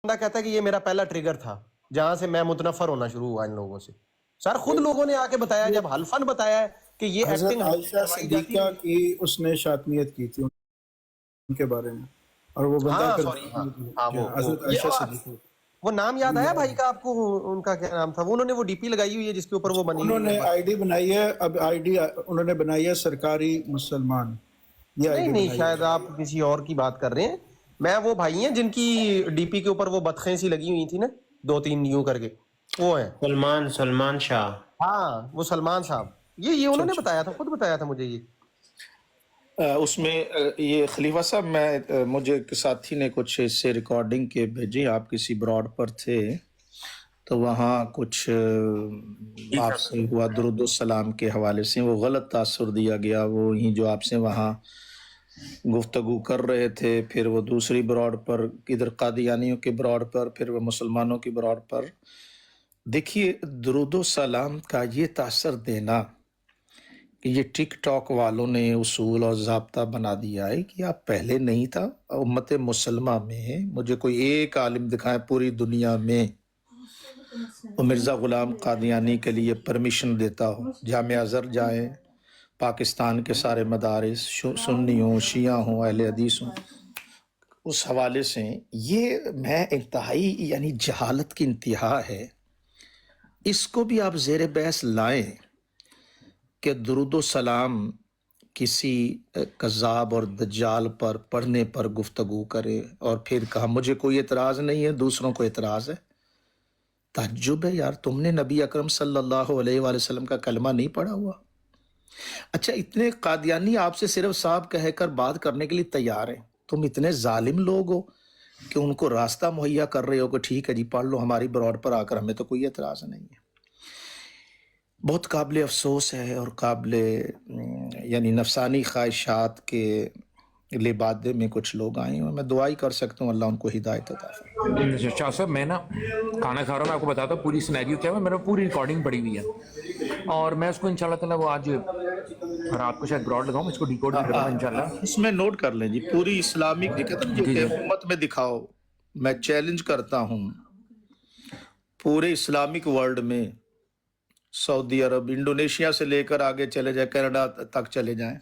بندہ کہتا ہے کہ یہ میرا پہلا ٹریگر تھا جہاں سے میں متنفر ہونا شروع ہوا ان لوگوں سے. سر خود لوگوں نے آ کے بتایا, جب حلفاً بتایا ہے کہ یہ حضرت ایکٹنگ عائشہ صدیقہ کی اس نے شاطنیت کی تھی ان کے بارے میں, اور وہ بندہ ہاں پھر سوری ہاں حضرت عائشہ صدیقہ. وہ نام یاد آیا بھائی کا آپ کو, ان کا کیا نام تھا؟ وہ انہوں نے وہ ڈی پی لگائی ہوئی ہے جس کے اوپر وہ بنی انہوں ہوئی نے ہے. آئی ڈی بنائی ہے, اب آئی ڈی انہوں نے بنائی ہے سرکاری مسلمان, یہ آئی نہیں ڈی نہیں, بنائی شاید ہے. آپ کسی اور کی بات کر رہے ہیں. میں وہ بھائی ہیں جن کی ڈی پی کے اوپر وہ بطخیں سی لگی ہوئی تھی نا, 2-3 یوں کر کے, وہ ہیں سلمان شاہ. ہاں وہ سلمان صاحب, یہ انہوں نے اچھا بتایا تھا, خود بتایا تھا مجھے یہ. اس میں یہ خلیفہ صاحب, میں مجھے ایک ساتھی نے کچھ اس سے ریکارڈنگ کے بھیجی, آپ کسی براڈ پر تھے تو وہاں کچھ آپ سے ہوا درود السلام کے حوالے سے, وہ غلط تاثر دیا گیا. وہ ہی جو آپ سے وہاں گفتگو کر رہے تھے, پھر وہ دوسری براڈ پر, ادھر قادیانیوں کے براڈ پر, پھر وہ مسلمانوں کی براڈ پر. دیکھیے درود السلام کا یہ تاثر دینا کہ یہ ٹک ٹاک والوں نے اصول اور ضابطہ بنا دیا ہے کہ آپ پہلے نہیں تھا. امت مسلمہ میں مجھے کوئی ایک عالم دکھائے پوری دنیا میں وہ مرزا غلام قادیانی کے لیے پرمیشن دیتا ہو. جامعہ ازہر جائیں, پاکستان کے سارے مدارس, سنی ہوں, شیعہ ہوں, اہل حدیث ہوں, اس حوالے سے یہ میں انتہائی یعنی جہالت کی انتہا ہے. اس کو بھی آپ زیر بحث لائیں کہ درود و سلام کسی کذاب اور دجال پر پڑھنے پر گفتگو کرے اور پھر کہا مجھے کوئی اعتراض نہیں ہے, دوسروں کو اعتراض ہے. تعجب ہے یار, تم نے نبی اکرم صلی اللہ علیہ وآلہ وسلم کا کلمہ نہیں پڑھا ہوا؟ اچھا اتنے قادیانی آپ سے صرف صاحب کہہ کر بات کرنے کے لیے تیار ہیں, تم اتنے ظالم لوگ ہو کہ ان کو راستہ مہیا کر رہے ہو کہ ٹھیک ہے جی پڑھ لو ہماری براڈ پر آ کر, ہمیں تو کوئی اعتراض نہیں ہے. بہت قابل افسوس ہے اور قابل یعنی نفسانی خواہشات کے لبادے میں کچھ لوگ آئے ہیں. میں دعائی کر سکتا ہوں اللہ ان کو ہدایت عطا فرمائے. شاہ صاحب میں نا کھانا کھا رہا ہوں, میں آپ کو بتاتا ہوں پوری سینیریو کیا ہے. میں نے پوری ریکارڈنگ پڑی ہوئی ہے اور میں اس کو انشاءاللہ تعالیٰ وہ آج رات کو شاید براڈ لگاؤں, اس کو ڈیکوڈ بھی کروں گا انشاءاللہ. اس میں نوٹ کر لیں جی, پوری اسلامک جو کہ امت میں دکھاؤ. میں چیلنج کرتا ہوں پورے اسلامک ورلڈ میں, سعودی عرب, انڈونیشیا سے لے کر آگے چلے جائیں, کینیڈا تک چلے جائیں,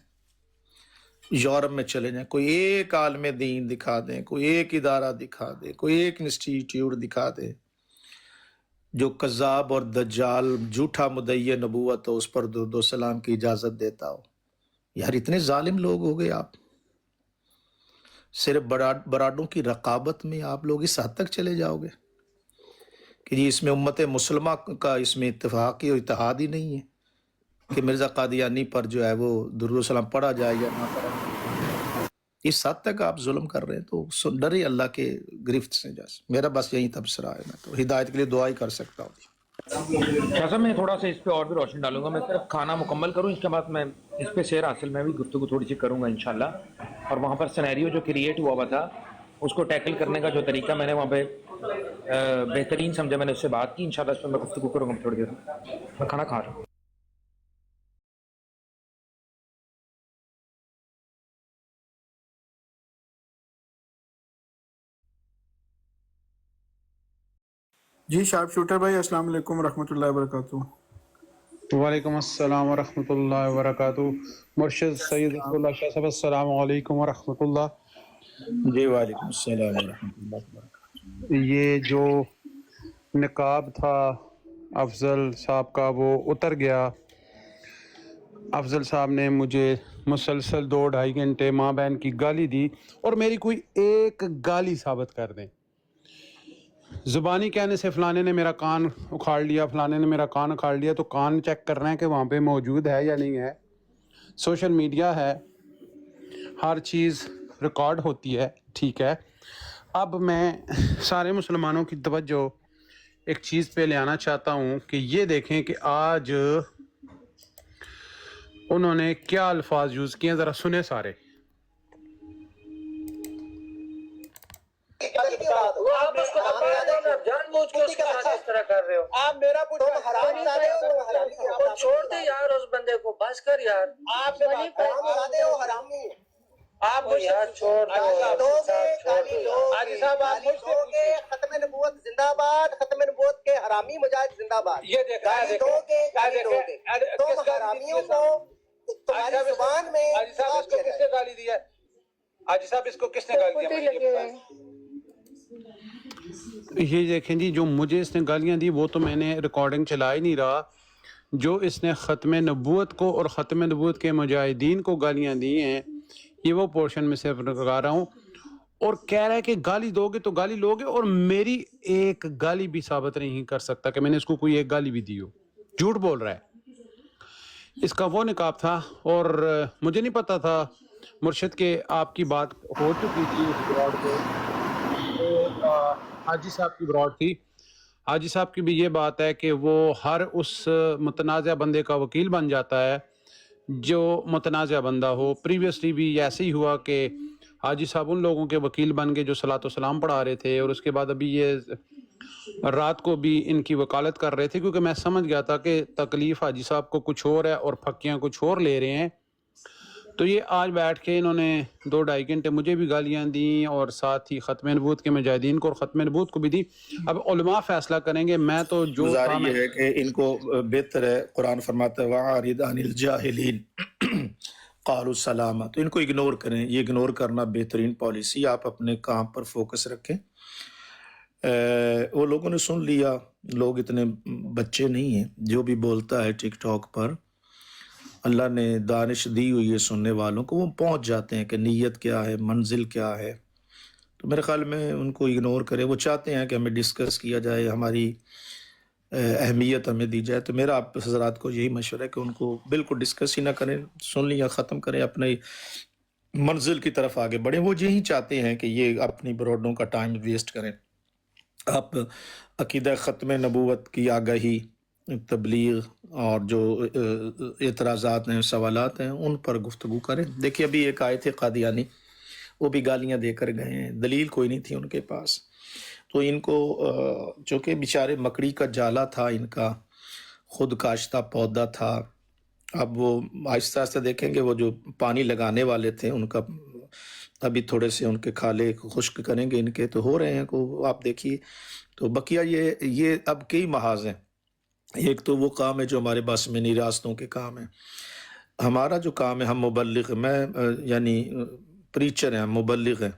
یورپ میں چلے جائیں, کوئی ایک عالم دین دکھا دیں, کوئی ایک ادارہ دکھا دے, کوئی ایک انسٹیٹیوٹ دکھا دے جو کذاب اور دجال جھوٹا مدعی نبوت ہو اس پر درود و سلام کی اجازت دیتا ہو. یار اتنے ظالم لوگ ہو گئے آپ, صرف براڈوں کی رقابت میں آپ لوگ اس حد تک چلے جاؤ گے کہ جی اس میں امت مسلمہ کا اس میں اتفاقی اور اتحاد ہی نہیں ہے کہ مرزا قادیانی پر جو ہے وہ درود و سلام پڑھا جائے یا نہ پڑھا جائے. اس حد تک آپ ظلم کر رہے ہیں تو ڈرے اللہ کے گرفت سے. جیسے میرا بس یہی تبصرہ ہے, میں تو ہدایت کے لیے دعا ہی کر سکتا ہوں. شاہ صاحب میں تھوڑا سا اس پہ اور بھی روشنی ڈالوں گا. میں صرف کھانا مکمل کروں, اس کے بعد میں اس پہ سیر حاصل میں بھی گفتگو تھوڑی سی کروں گا انشاءاللہ. اور وہاں پر سینیریو جو کریٹ ہوا تھا اس کو ٹیکل کرنے کا جو طریقہ میں نے وہاں پہ بہترین سمجھا, میں نے اس سے بات کی. انشاءاللہ اس پہ میں گفتگو کروں گا تھوڑی دیر. میں کھانا کھا رہا ہوں. جی شارپ شوٹر بھائی, السلام علیکم ورحمۃ اللہ وبرکاتہ. وعلیکم السلام ورحمۃ اللہ وبرکاتہ. مرشد سید اللہ شاہ صاحب السلام علیکم ورحمۃ اللہ. جی وعلیکم السلام ورحمۃ اللہ وبرکاتہ. یہ جو نقاب تھا افضل صاحب کا وہ اتر گیا. افضل صاحب نے مجھے مسلسل 2-2.5 گھنٹے ماں بہن کی گالی دی, اور میری کوئی ایک گالی ثابت کر دیں. زبانی کہنے سے فلانے نے میرا کان اکھاڑ لیا, فلانے نے میرا کان اکھاڑ لیا, تو کان چیک کر رہے ہیں کہ وہاں پہ موجود ہے یا نہیں ہے. سوشل میڈیا ہے, ہر چیز ریکارڈ ہوتی ہے, ٹھیک ہے. اب میں سارے مسلمانوں کی توجہ ایک چیز پہ لے آنا چاہتا ہوں کہ یہ دیکھیں کہ آج انہوں نے کیا الفاظ یوز کیے, ذرا سنیں سارے. آپ اس کو جان بوجھ کے اس کے ساتھ اس طرح کر رہے ہو. آپ میرا چھوڑ دے یار اس بندے کو, بس کر یار. آپ آپ یار چھوڑ دو. حاجی صاحب آپ مجھ سے ختم حرامی مجاہد زندہ باد. یہ دیکھیں، گالی دو گے یا نہیں دو گے؟ تم حرامیوں کو تمہاری زبان میں حاجی صاحب اس کو کس نے گالی دیا؟ حاجی صاحب اس کو کس نے گالی دیا؟ یہ دیکھیں جی، جو مجھے اس نے گالیاں دی وہ تو میں نے ریکارڈنگ چلا ہی نہیں رہا. جو اس نے ختم نبوت کو اور ختم نبوت کے مجاہدین کو گالیاں دی ہیں، یہ وہ پورشن میں صرف لگا رہا ہوں. اور کہہ رہا ہے کہ گالی دو گے تو گالی لو گے، اور میری ایک گالی بھی ثابت نہیں کر سکتا کہ میں نے اس کو کوئی ایک گالی بھی دی ہو. جھوٹ بول رہا ہے. اس کا وہ نقاب تھا، اور مجھے نہیں پتا تھا مرشد کے آپ کی بات ہو چکی تھی اس براڈ پہ. حاجی صاحب کی براڈ تھی. حاجی صاحب کی بھی یہ بات ہے کہ وہ ہر اس متنازع بندے کا وکیل بن جاتا ہے جو متنازع بندہ ہو. پریویسلی بھی ایسے ہی ہوا کہ حاجی صاحب ان لوگوں کے وکیل بن گئے جو صلاۃ و سلام پڑھا رہے تھے، اور اس کے بعد ابھی یہ رات کو بھی ان کی وکالت کر رہے تھے، کیونکہ میں سمجھ گیا تھا کہ تکلیف حاجی صاحب کو کچھ اور ہے اور پھکیاں کچھ اور لے رہے ہیں. تو یہ آج بیٹھ کے انہوں نے 2-2.5 گھنٹے مجھے بھی گالیاں دیں، اور ساتھ ہی ختم نبوت کے مجاہدین کو اور ختم نبوت کو بھی دی. اب علماء فیصلہ کریں گے. میں تو جو گزاری یہ ہے کہ ان کو بہتر ہے، قرآن فرماتا ہے وَعَارِضْ عَنِ الْجَاهِلِينَ قَالُوا سَلَامًا. تو ان کو اگنور کریں. یہ اگنور کرنا بہترین پالیسی. آپ اپنے کام پر فوکس رکھیں. وہ لوگوں نے سن لیا. لوگ اتنے بچے نہیں ہیں. جو بھی بولتا ہے ٹک ٹاک پر، اللہ نے دانش دی ہوئی ہے سننے والوں کو، وہ پہنچ جاتے ہیں کہ نیت کیا ہے، منزل کیا ہے. تو میرے خیال میں ان کو اگنور کرے. وہ چاہتے ہیں کہ ہمیں ڈسکس کیا جائے، ہماری اہمیت ہمیں دی جائے. تو میرا آپ حضرات کو یہی مشورہ ہے کہ ان کو بالکل ڈسکس ہی نہ کریں، سن لیا ختم کریں، اپنے منزل کی طرف آگے بڑھیں. وہ یہی چاہتے ہیں کہ یہ اپنی بروڈوں کا ٹائم ویسٹ کریں. آپ عقیدہ ختم نبوت کی آگاہی، تبلیغ اور جو اعتراضات ہیں، سوالات ہیں، ان پر گفتگو کریں. دیکھیے ابھی ایک آئے تھے قادیانی، وہ بھی گالیاں دے کر گئے ہیں. دلیل کوئی نہیں تھی ان کے پاس. تو ان کو چونکہ بیچارے مکڑی کا جالا تھا، ان کا خود کاشتہ پودا تھا. اب وہ آہستہ آہستہ دیکھیں گے، وہ جو پانی لگانے والے تھے ان کا ابھی تھوڑے سے ان کے کھالے خشک کریں گے. ان کے تو ہو رہے ہیں کو آپ دیکھیے. تو بقیہ یہ اب کئی محاذ ہیں. ایک تو وہ کام ہے جو ہمارے باسمینی راستوں کے کام ہیں. ہمارا جو کام ہے، ہم مبلغ، میں یعنی پریچر ہیں، مبلغ ہیں.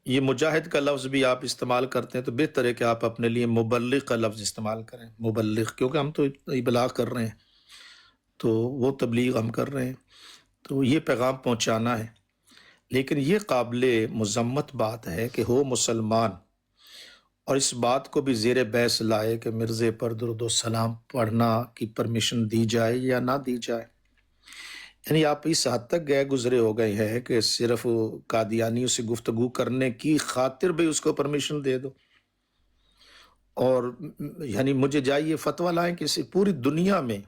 یہ مجاہد کا لفظ بھی آپ استعمال کرتے ہیں تو بہتر ہے کہ آپ اپنے لیے مبلغ کا لفظ استعمال کریں. مبلغ، کیونکہ ہم تو ابلاغ کر رہے ہیں، تو وہ تبلیغ ہم کر رہے ہیں. تو یہ پیغام پہنچانا ہے. لیکن یہ قابل مذمت بات ہے کہ ہو مسلمان اور اس بات کو بھی زیر بحث لائے کہ مرزے پر درود و سلام پڑھنا کی پرمیشن دی جائے یا نہ دی جائے. یعنی آپ اس حد تک گئے گزرے ہو گئے ہیں کہ صرف قادیانیوں سے گفتگو کرنے کی خاطر بھی اس کو پرمیشن دے دو. اور یعنی مجھے جائیے فتویٰ لائیں کہ پوری دنیا میں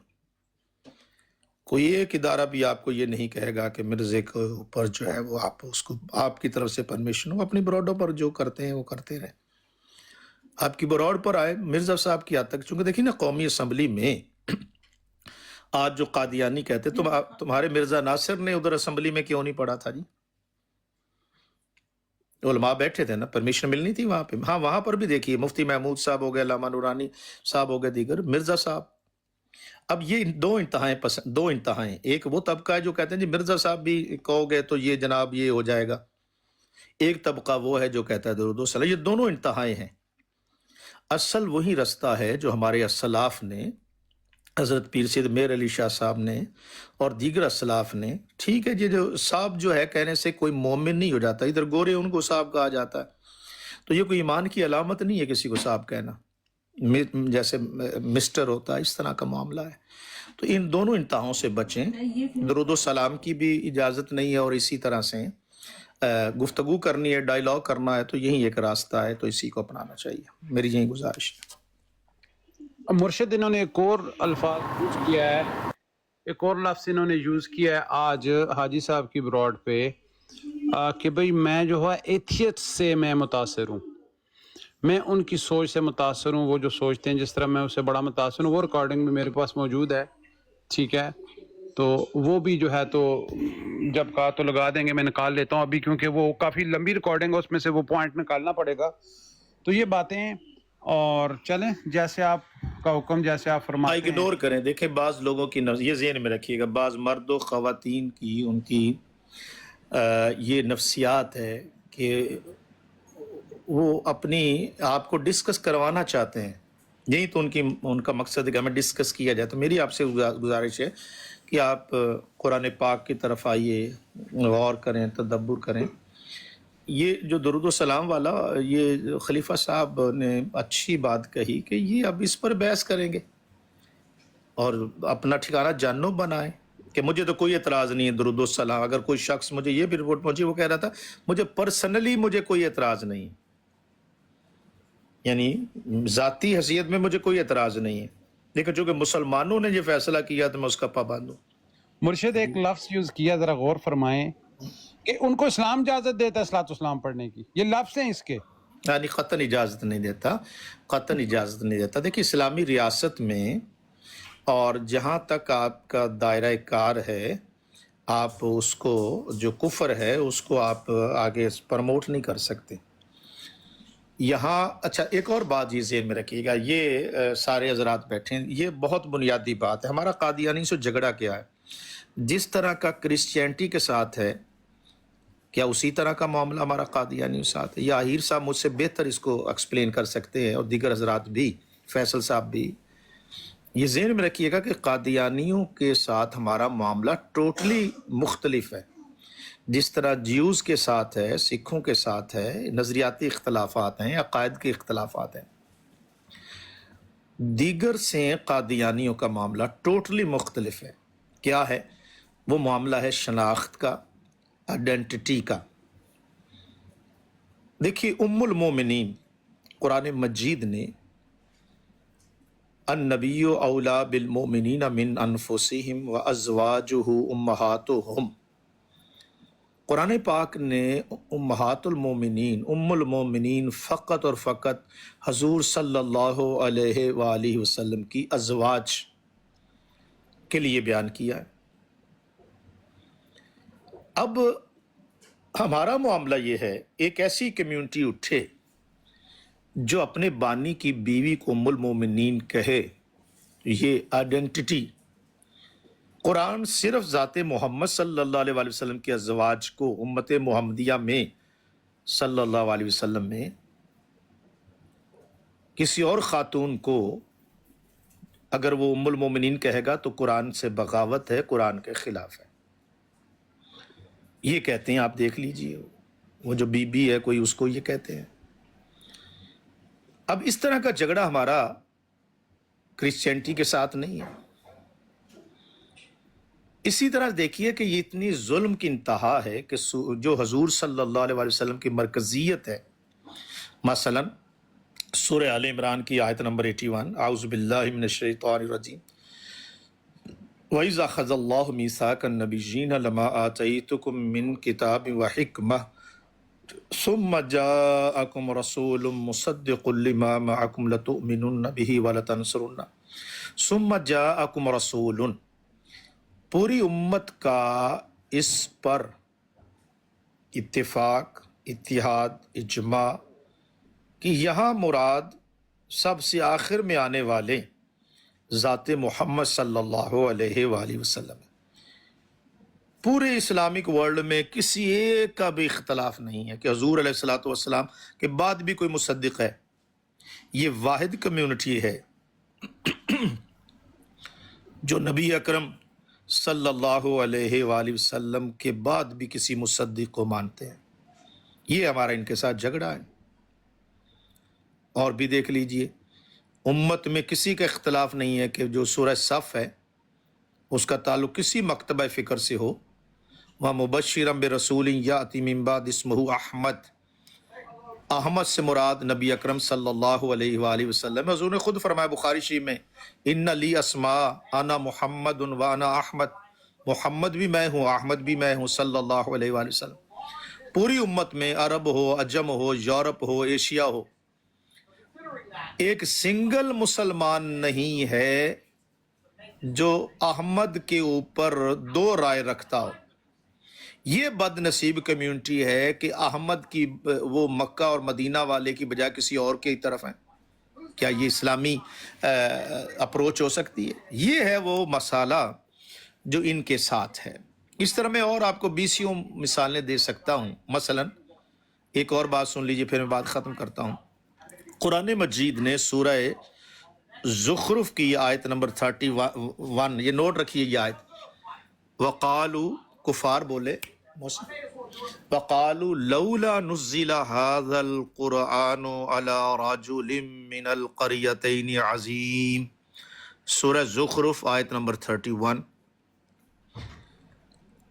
کوئی ایک ادارہ بھی آپ کو یہ نہیں کہے گا کہ مرزے کے اوپر جو ہے وہ آپ اس کو آپ کی طرف سے پرمیشن ہو. اپنی بروڈوں پر جو کرتے ہیں وہ کرتے رہیں. آپ کی بروڈ پر آئے مرزا صاحب کی حد تک. چونکہ دیکھیں نا، قومی اسمبلی میں آج جو قادیانی کہتے تمہارے مرزا ناصر نے ادھر اسمبلی میں کیوں نہیں پڑھا تھا جی؟ علماء بیٹھے تھے نا، پرمیشن ملنی تھی وہاں پہ. ہاں وہاں پر بھی دیکھیے مفتی محمود صاحب ہو گئے، علامہ نورانی صاحب ہو گئے، دیگر مرزا صاحب. اب یہ دو انتہائیں. ایک وہ طبقہ ہے جو کہتے ہیں جی مرزا صاحب بھی کہو گے تو یہ جناب یہ ہو جائے گا. ایک طبقہ وہ ہے جو کہتا ہے درود و سلام. یہ دونوں انتہائیں ہیں. اصل وہی رستہ ہے جو ہمارے اسلاف نے، حضرت پیر سید میر علی شاہ صاحب نے اور دیگر اسلاف نے. ٹھیک ہے جی، جو صاحب جو ہے کہنے سے کوئی مومن نہیں ہو جاتا. ادھر گورے ان کو صاحب کہا جاتا ہے، تو یہ کوئی ایمان کی علامت نہیں ہے کسی کو صاحب کہنا. جیسے مسٹر ہوتا ہے اس طرح کا معاملہ ہے. تو ان دونوں انتہاؤں سے بچیں. درود و سلام کی بھی اجازت نہیں ہے، اور اسی طرح سے گفتگو کرنی ہے، ڈائیلاگ کرنا ہے، تو یہی ایک راستہ ہے. تو اسی کو اپنانا چاہیے. میری یہی گزارش ہے. مرشد انہوں نے ایک اور الفاظ یوز کیا ہے، ایک اور لفظ انہوں نے یوز کیا ہے آج حاجی صاحب کی براڈ پہ کہ بھئی میں جو ہے ایتھیٹ سے میں متاثر ہوں، میں ان کی سوچ سے متاثر ہوں. وہ جو سوچتے ہیں جس طرح میں اس سے بڑا متاثر ہوں. وہ ریکارڈنگ بھی میرے پاس موجود ہے. ٹھیک ہے، تو وہ بھی جو ہے تو جب کہا تو لگا دیں گے. میں نکال لیتا ہوں ابھی، کیونکہ وہ کافی لمبی ریکارڈنگ ہے، اس میں سے وہ پوائنٹ نکالنا پڑے گا. تو یہ باتیں اور چلیں جیسے آپ کا حکم، جیسے آپ فرماتے ہیں. اگنور کریں. دیکھیں بعض لوگوں کی یہ ذہن میں رکھیے گا، بعض مرد و خواتین کی ان کی یہ نفسیات ہے کہ وہ اپنی آپ کو ڈسکس کروانا چاہتے ہیں. یہی تو ان کا مقصد ہے کہ ہمیں ڈسکس کیا جائے. تو میری آپ سے گزارش ہے کہ آپ قرآن پاک کی طرف آئیے، غور کریں، تدبر کریں. یہ جو درود و سلام والا، یہ خلیفہ صاحب نے اچھی بات کہی کہ یہ اب اس پر بحث کریں گے اور اپنا ٹھکانہ جانو بنائیں کہ مجھے تو کوئی اعتراض نہیں ہے درود و سلام. اگر کوئی شخص مجھے یہ بھی رپورٹ پہنچی، وہ کہہ رہا تھا مجھے پرسنلی مجھے کوئی اعتراض نہیں ہے، یعنی ذاتی حیثیت میں مجھے کوئی اعتراض نہیں ہے، لیکن چونکہ مسلمانوں نے یہ فیصلہ کیا تو میں اس کا پابند ہوں. مرشد ایک لفظ یوز کیا، ذرا غور فرمائیں کہ ان کو اسلام اجازت دیتا ہے صلاۃ السلام پڑھنے کی. یہ لفظ ہیں اس کے، یعنی قطعاً اجازت نہیں دیتا، قطعاً اجازت نہیں دیتا. دیکھیے اسلامی ریاست میں اور جہاں تک آپ کا دائرہ کار ہے، آپ اس کو جو کفر ہے اس کو آپ آگے پروموٹ نہیں کر سکتے. یہاں اچھا ایک اور بات یہ ذہن میں رکھیے گا، یہ سارے حضرات بیٹھے ہیں، یہ بہت بنیادی بات ہے. ہمارا قادیانی سے جھگڑا کیا ہے؟ جس طرح کا کرسچینٹی کے ساتھ ہے، کیا اسی طرح کا معاملہ ہمارا قادیانی کے ساتھ ہے؟ یا اہیر صاحب مجھ سے بہتر اس کو ایکسپلین کر سکتے ہیں، اور دیگر حضرات بھی، فیصل صاحب بھی. یہ ذہن میں رکھیے گا کہ قادیانیوں کے ساتھ ہمارا معاملہ ٹوٹلی مختلف ہے. جس طرح جیوز کے ساتھ ہے، سکھوں کے ساتھ ہے، نظریاتی اختلافات ہیں، عقائد کے اختلافات ہیں. دیگر سے قادیانیوں کا معاملہ ٹوٹلی مختلف ہے. کیا ہے وہ معاملہ؟ ہے شناخت کا، آئیڈینٹی کا. دیکھیے ام المومنین قرآن مجید نے النبی اولا بالمؤمنین من انفسہم وازواجہ امہاتہم، قرآن پاک نے امہات المومنین، ام المومنین فقط اور فقط حضور صلی اللہ علیہ وآلہ وسلم کی ازواج کے لیے بیان کیا ہے. اب ہمارا معاملہ یہ ہے، ایک ایسی کمیونٹی اٹھے جو اپنے بانی کی بیوی کو ام المومنین کہے، یہ آئیڈینٹی. قرآن صرف ذات محمد صلی اللہ علیہ وآلہ وسلم کی ازواج کو، امت محمدیہ میں صلی اللہ علیہ وسلم میں کسی اور خاتون کو اگر وہ ام المومنین کہے گا تو قرآن سے بغاوت ہے، قرآن کے خلاف ہے. یہ کہتے ہیں، آپ دیکھ لیجئے، وہ جو بی بی ہے کوئی، اس کو یہ کہتے ہیں. اب اس طرح کا جھگڑا ہمارا کرسچینٹی کے ساتھ نہیں ہے. اسی طرح دیکھیے کہ یہ اتنی ظلم کی انتہا ہے کہ جو حضور صلی اللہ علیہ وسلم کی مرکزیت ہے. مثلا سورہ آل عمران کی آیت نمبر 81، اعوذ باللہ من الشیطان الرجیم، وَإِذَا أَخَذَ اللَّهُ مِيثَاقَ النَّبِيِّينَ لَمَا آتَيْتُكُم مِّن كِتَابٍ وَحِكْمَةٍ ثُمَّ جَاءَكُمْ رَسُولٌ مُصَدِّقٌ لِّمَا مَعَكُمْ لَتُؤْمِنُنَّ بِهِ وَلَتَنصُرُنَّهُ ثُمَّ جَاءَكُمْ رَسُولٌ. پوری امت کا اس پر اتفاق، اتحاد، اجماع کہ یہاں مراد سب سے آخر میں آنے والے ذات محمد صلی اللہ علیہ وآلہ وسلم. پورے اسلامک ورلڈ میں کسی ایک کا بھی اختلاف نہیں ہے کہ حضور علیہ الصلوۃ والسلام کے بعد بھی کوئی مصدق ہے. یہ واحد کمیونٹی ہے جو نبی اکرم صلی اللہ علیہ وآلہ وسلم کے بعد بھی کسی مصدق کو مانتے ہیں. یہ ہمارا ان کے ساتھ جھگڑا ہے. اور بھی دیکھ لیجئے، امت میں کسی کا اختلاف نہیں ہے کہ جو سورہ صف ہے اس کا تعلق کسی مکتبہ فکر سے ہو. وَمُبَشِّرًا بِرَسُولٍ يَأْتِي مِن بَعْدِ اسْمُهُ احمد. احمد سے مراد نبی اکرم صلی اللہ علیہ وآلہ وسلم. حضور نے خود فرمایا بخاری شریف میں، ان لی اسماء انا محمد وانا احمد، محمد بھی میں ہوں، احمد بھی میں ہوں صلی اللہ علیہ وآلہ وسلم. پوری امت میں عرب ہو، عجم ہو، یورپ ہو، ایشیا ہو، ایک سنگل مسلمان نہیں ہے جو احمد کے اوپر دو رائے رکھتا ہو. یہ بد نصیب کمیونٹی ہے کہ احمد کی وہ مکہ اور مدینہ والے کی بجائے کسی اور کی طرف ہیں. کیا یہ اسلامی اپروچ ہو سکتی ہے؟ یہ ہے وہ مسئلہ جو ان کے ساتھ ہے۔ اس طرح میں اور آپ کو بیسیوں مثالیں دے سکتا ہوں۔ مثلا ایک اور بات سن لیجئے، پھر میں بات ختم کرتا ہوں۔ قرآن مجید نے سورہ زخرف کی آیت نمبر 31، یہ نوٹ رکھیے یہ آیت، وقالو، کفار بولے، وقالو لولا نزل هذا القرآن على رجل من القریتین عظیم، سورہ زخرف آیت نمبر 31۔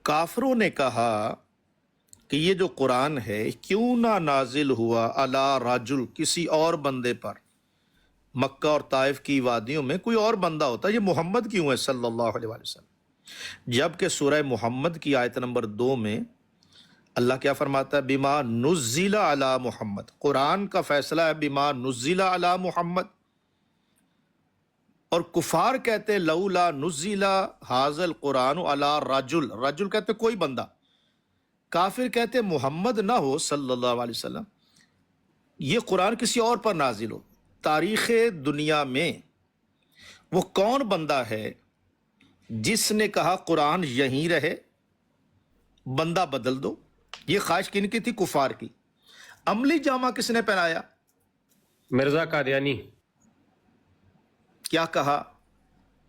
کافروں نے کہا کہ یہ جو قرآن ہے کیوں نہ نازل ہوا علی رجل، کسی اور بندے پر، مکہ اور طائف کی وادیوں میں کوئی اور بندہ ہوتا، یہ محمد کیوں ہے صلی اللہ علیہ وآلہ وسلم؟ جبکہ سورہ محمد کی آیت نمبر 2 میں اللہ کیا فرماتا ہے؟ بما نزل علی محمد، قرآن کا فیصلہ ہے بما نزل علی محمد۔ اور کفار کہتے لولا نزل ھذا القرآن علی رجل، رجل کہتے کوئی بندہ، کافر کہتے محمد نہ ہو صلی اللہ علیہ وسلم، یہ قرآن کسی اور پر نازل ہو۔ تاریخ دنیا میں وہ کون بندہ ہے جس نے کہا قرآن یہیں رہے، بندہ بدل دو؟ یہ خواہش کن کی تھی؟ کفار کی۔ عملی جامہ کس نے پہنایا؟ مرزا قادیانی۔ کیا کہا؟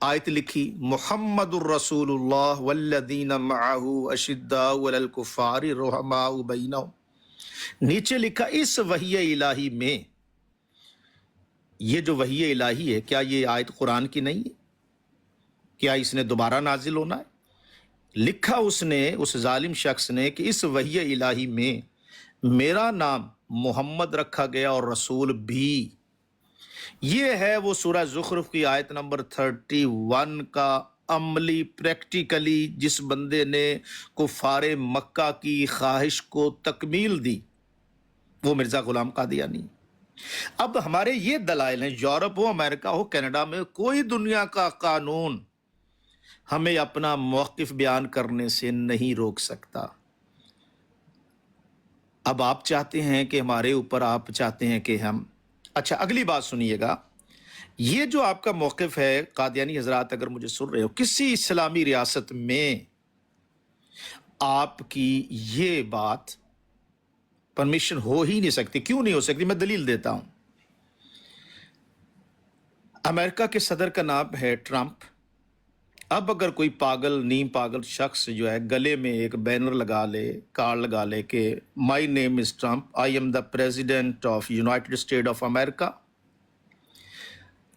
آیت لکھی، محمد الرسول اللہ والذین معہ اشداء علی الکفار رحماء بینہم، نیچے لکھا اس وحی الہی میں، یہ جو وحی الہی ہے کیا یہ آیت قرآن کی نہیں ہے؟ کیا اس نے دوبارہ نازل ہونا ہے؟ لکھا اس نے، اس ظالم شخص نے، کہ اس وحی الہی میں میرا نام محمد رکھا گیا اور رسول بھی۔ یہ ہے وہ سورہ زخرف کی آیت نمبر 31 کا عملی، پریکٹیکلی جس بندے نے کفار مکہ کی خواہش کو تکمیل دی، وہ مرزا غلام قادیانی۔ اب ہمارے یہ دلائل ہیں، یورپ ہو، امریکہ ہو، کینیڈا میں، کوئی دنیا کا قانون ہمیں اپنا موقف بیان کرنے سے نہیں روک سکتا۔ اب آپ چاہتے ہیں کہ ہمارے اوپر، آپ چاہتے ہیں کہ ہم، اچھا اگلی بات سنیے گا، یہ جو آپ کا موقف ہے قادیانی حضرات، اگر مجھے سن رہے ہو، کسی اسلامی ریاست میں آپ کی یہ بات پرمیشن ہو ہی نہیں سکتی۔ کیوں نہیں ہو سکتی؟ میں دلیل دیتا ہوں۔ امریکہ کے صدر کا نام ہے ٹرمپ۔ اب اگر کوئی پاگل، نیم پاگل شخص جو ہے گلے میں ایک بینر لگا لے، کارڈ لگا لے کہ my name is Trump, I am the president of United State of America,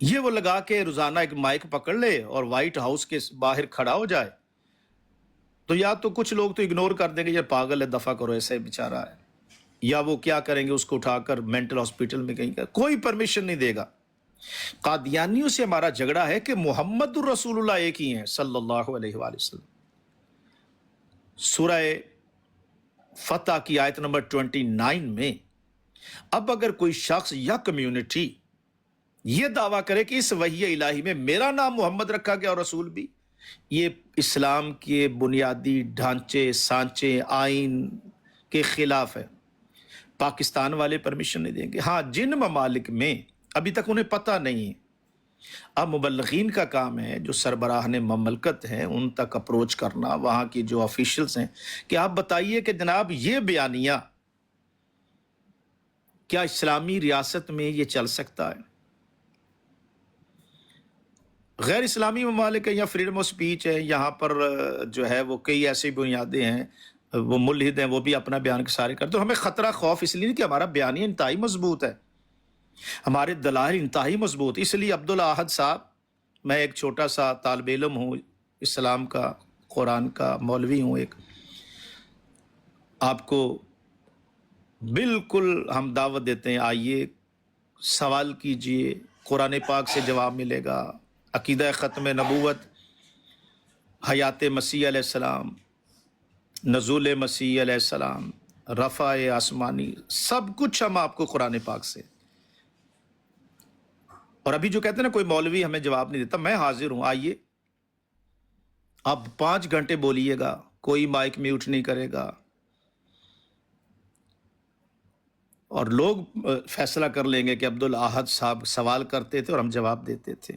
یہ وہ لگا کے روزانہ ایک مائک پکڑ لے اور وائٹ ہاؤس کے باہر کھڑا ہو جائے، تو یا تو کچھ لوگ تو اگنور کر دیں گے، یہ پاگل ہے، دفع کرو، ایسے بیچارہ ہے، یا وہ کیا کریں گے، اس کو اٹھا کر مینٹل ہاسپٹل میں کہیں گے، کوئی پرمیشن نہیں دے گا۔ قادیانیوں سے ہمارا جھگڑا ہے کہ محمد الرسول اللہ ایک ہی ہیں صلی اللہ علیہ وآلہ وسلم۔ سورہ فتح کی آیت نمبر 29 میں اب اگر کوئی شخص یا کمیونٹی یہ دعویٰ کرے کہ اس وحی الہی میں میرا نام محمد رکھا گیا اور رسول بھی، یہ اسلام کے بنیادی ڈھانچے، سانچے، آئین کے خلاف ہے۔ پاکستان والے پرمیشن نہیں دیں گے۔ ہاں، جن ممالک میں ابھی تک انہیں پتہ نہیں ہے، اب مبلغین کا کام ہے، جو سربراہان مملکت ہیں ان تک اپروچ کرنا، وہاں کی جو آفیشلز ہیں، کہ آپ بتائیے کہ جناب یہ بیانیہ کیا اسلامی ریاست میں یہ چل سکتا ہے؟ غیر اسلامی ممالک ہیں یا فریڈم آف سپیچ ہے، یہاں پر جو ہے وہ کئی ایسی بنیادیں ہیں، وہ ملحد ہیں، وہ بھی اپنا بیان سارے کرتے، تو ہمیں خطرہ خوف اس لیے نہیں کہ ہمارا بیانیہ انتہائی مضبوط ہے، ہمارے دلائل انتہائی مضبوط۔ اس لیے عبدالاحد صاحب، میں ایک چھوٹا سا طالب علم ہوں، اسلام کا، قرآن کا مولوی ہوں، ایک آپ کو بالکل ہم دعوت دیتے ہیں، آئیے سوال کیجئے، قرآن پاک سے جواب ملے گا، عقیدہ ختم نبوت، حیات مسیح علیہ السلام، نزول مسیح علیہ السلام، رفع آسمانی، سب کچھ ہم آپ کو قرآن پاک سے۔ اور ابھی جو کہتے ہیں نا کوئی مولوی ہمیں جواب نہیں دیتا، میں حاضر ہوں، آئیے، آپ 5 گھنٹے بولیے گا، کوئی مائک میوٹ نہیں کرے گا، اور لوگ فیصلہ کر لیں گے کہ عبدالاحد صاحب سوال کرتے تھے اور ہم جواب دیتے تھے.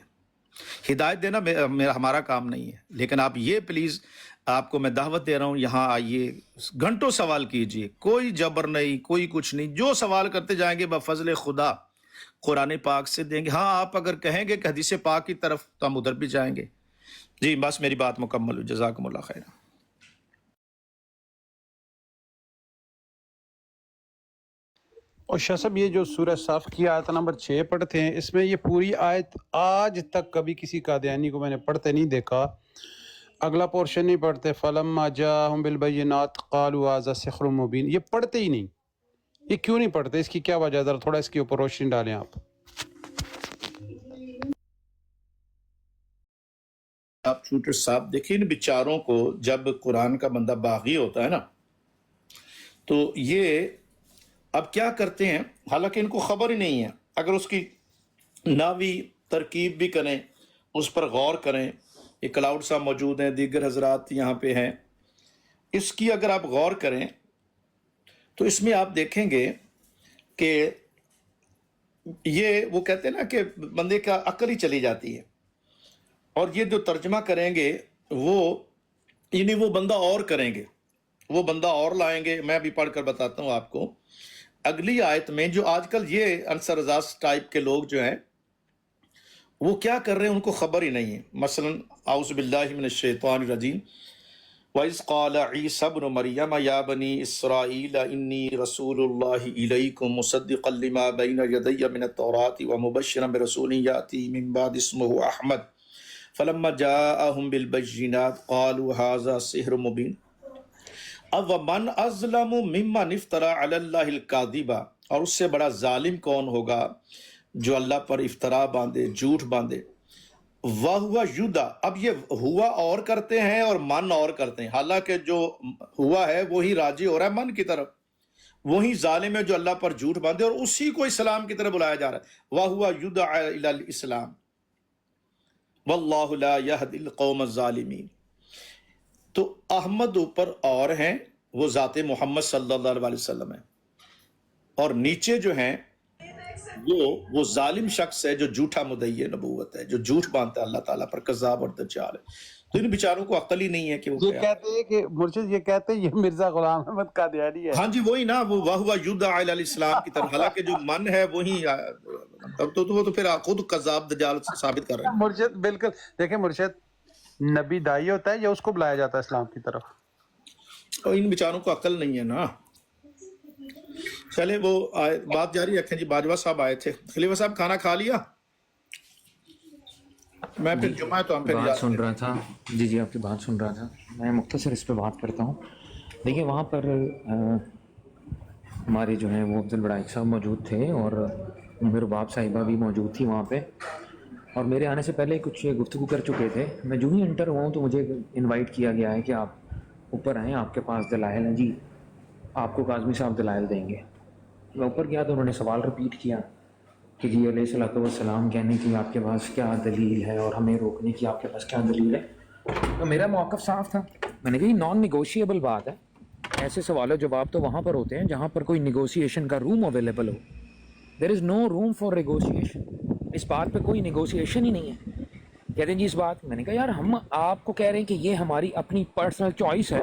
ہدایت دینا ہمارا کام نہیں ہے، لیکن آپ یہ پلیز، آپ کو میں دعوت دے رہا ہوں، یہاں آئیے، گھنٹوں سوال کیجئے، کوئی جبر نہیں، کوئی کچھ نہیں، جو سوال کرتے جائیں گے بفضل خدا قرآن پاک سے دیں گے. ہاں آپ اگر کہیں گے کہ حدیث پاک کی طرف تو ہم ادھر بھی جائیں گے. جی بس میری بات مکمل ہوئی. جزاکم اللہ خیر. اور شاہ صاحب یہ جو سورہ صف کی آیت نمبر 6 پڑھتے ہیں، اس میں یہ پوری آیت آج تک کبھی کسی قادیانی کو میں نے پڑھتے نہیں دیکھا. اگلا پورشن نہیں پڑھتے، فَلَمَّا جَاءَهُم بِالْبَيِّنَاتِ قَالُوا هَٰذَا سِحْرٌ مُبِينٌ، یہ پڑھتے ہی نہیں. یہ کیوں نہیں پڑھتے؟ اس کی کیا وجہ ہے؟ ذرا تھوڑا اس کے اوپر روشنی ڈالیں آپ. آپ شوٹر صاحب دیکھیں، ان بیچاروں کو جب قرآن کا بندہ باغی ہوتا ہے نا، تو یہ اب کیا کرتے ہیں، حالانکہ ان کو خبر ہی نہیں ہے. اگر اس کی ناوی ترکیب بھی کریں، اس پر غور کریں، یہ کلاؤڈ صاحب موجود ہیں، دیگر حضرات یہاں پہ ہیں، اس کی اگر آپ غور کریں تو اس میں آپ دیکھیں گے کہ یہ وہ کہتے ہیں نا کہ بندے کا عقل ہی چلی جاتی ہے. اور یہ جو ترجمہ کریں گے وہ یعنی وہ بندہ اور کریں گے، وہ بندہ اور لائیں گے. میں بھی پڑھ کر بتاتا ہوں آپ کو. اگلی آیت میں جو آج کل یہ انصر رضاس ٹائپ کے لوگ جو ہیں وہ کیا کر رہے ہیں، ان کو خبر ہی نہیں ہے. مثلا اعوذ باللہ من الشیطان الرجیم، وَإِذْ قَالَ عِيسَى ابْنُ مَرْيَمَ يَا بَنِي إِسْرَائِيلَ إِنِّي رَسُولُ اللَّهِ إِلَيْكُمْ مُصَدِّقًا لِمَا بَيْنَ يَدَيَّ مِنَ التَّوْرَاةِ وَمُبَشِّرًا بِرَسُولٍ يَأْتِي مِن بَعْدِي اسْمُهُ أَحْمَدُ فَلَمَّا جَاءَهُم بِالْبَيِّنَاتِ قَالُوا هَٰذَا سِحْرٌ مُبِينٌ. اب وَمَنْ أَظْلَمُ مِمَّنِ افْتَرَىٰ عَلَى اللَّهِ الْكَاذِبَ، اور اس سے بڑا ظالم کون ہوگا جو اللہ پر افترا باندھے، جھوٹ باندھے. وَهُوَ یُدْعَىٰ، اب یہ ہوا اور کرتے ہیں اور من اور کرتے ہیں، حالانکہ جو ہوا ہے وہی راجی ہو رہا ہے من کی طرف، وہی ظالم ہے جو اللہ پر جھوٹ باندھے اور اسی کو اسلام کی طرف بلایا جا رہا ہے. وَهُوَ یُدْعَىٰ إِلَى الْإِسْلَامِ وَاللَّهُ لَا يَهْدِي الْقَوْمَ الظَّالِمِينَ. تو احمد اوپر اور ہیں، وہ ذات محمد صلی اللہ علیہ وسلم ہیں، اور نیچے جو ہیں وہ ظالم شخص ہے جو جھوٹا مدعی نبوت ہے، جو جھوٹ باندھتا ہے اللہ تعالیٰ پر، کذاب اور دجال ہے. تو ان بیچاروں کو عقل ہی نہیں ہے کہ وہ یہ کہتے ہیں کہ مرشد یہ کہتے ہیں یہ مرزا غلام احمد قادیانی ہے. ہاں جی وہی نا، وہ وَهُوَ یُدْعَىٰ إِلَى الْإِسْلَامِ کی طرف، حالانکہ جو من ہے وہی وہ تو پھر خود کذاب دجال ثابت کر رہے ہیں. مرشد بالکل دیکھیں، مرشد نبی دائی ہوتا ہے یا اس کو بلایا جاتا ہے اسلام کی طرف؟ اور ان بیچاروں کو عقل نہیں ہے نا. چلے وہ بات جاری رکھیں. جی باجوہ صاحب آئے تھے. خلیفہ صاحب کھانا کھا لیا؟ میں پھر جمعہ تو ہم پھر بات سن رہا تھا. جی آپ کی بات سن رہا تھا. میں مختصر اس پہ بات کرتا ہوں. دیکھیں وہاں پر ہمارے جو ہیں وہ افضل بڑائک صاحب موجود تھے اور میرے باپ صاحبہ بھی موجود تھی وہاں پہ، اور میرے آنے سے پہلے کچھ گفتگو کر چکے تھے. میں جو ہی انٹر ہوا ہوں تو مجھے انوائٹ کیا گیا ہے کہ آپ اوپر آئیں، آپ کے پاس دلائل ہیں. جی آپ کو کاظمی صاحب دلائل دیں گے. میں اوپر گیا تو انہوں نے سوال رپیٹ کیا کہ جی علیہ الصلوۃ والسلام کہنے کی آپ کے پاس کیا دلیل ہے اور ہمیں روکنے کی آپ کے پاس کیا دلیل ہے. تو میرا موقف صاف تھا. میں نے کہا یہ نان نیگوشیبل بات ہے. ایسے سوال و جواب تو وہاں پر ہوتے ہیں جہاں پر کوئی نیگوشیشن کا روم اویلیبل ہو. There is no room for negotiation. اس بات پہ کوئی نیگوشیشن ہی نہیں ہے. کہتے ہیں جی اس بات، میں نے کہا یار ہم آپ کو کہہ رہے ہیں کہ یہ ہماری اپنی پرسنل چوائس ہے.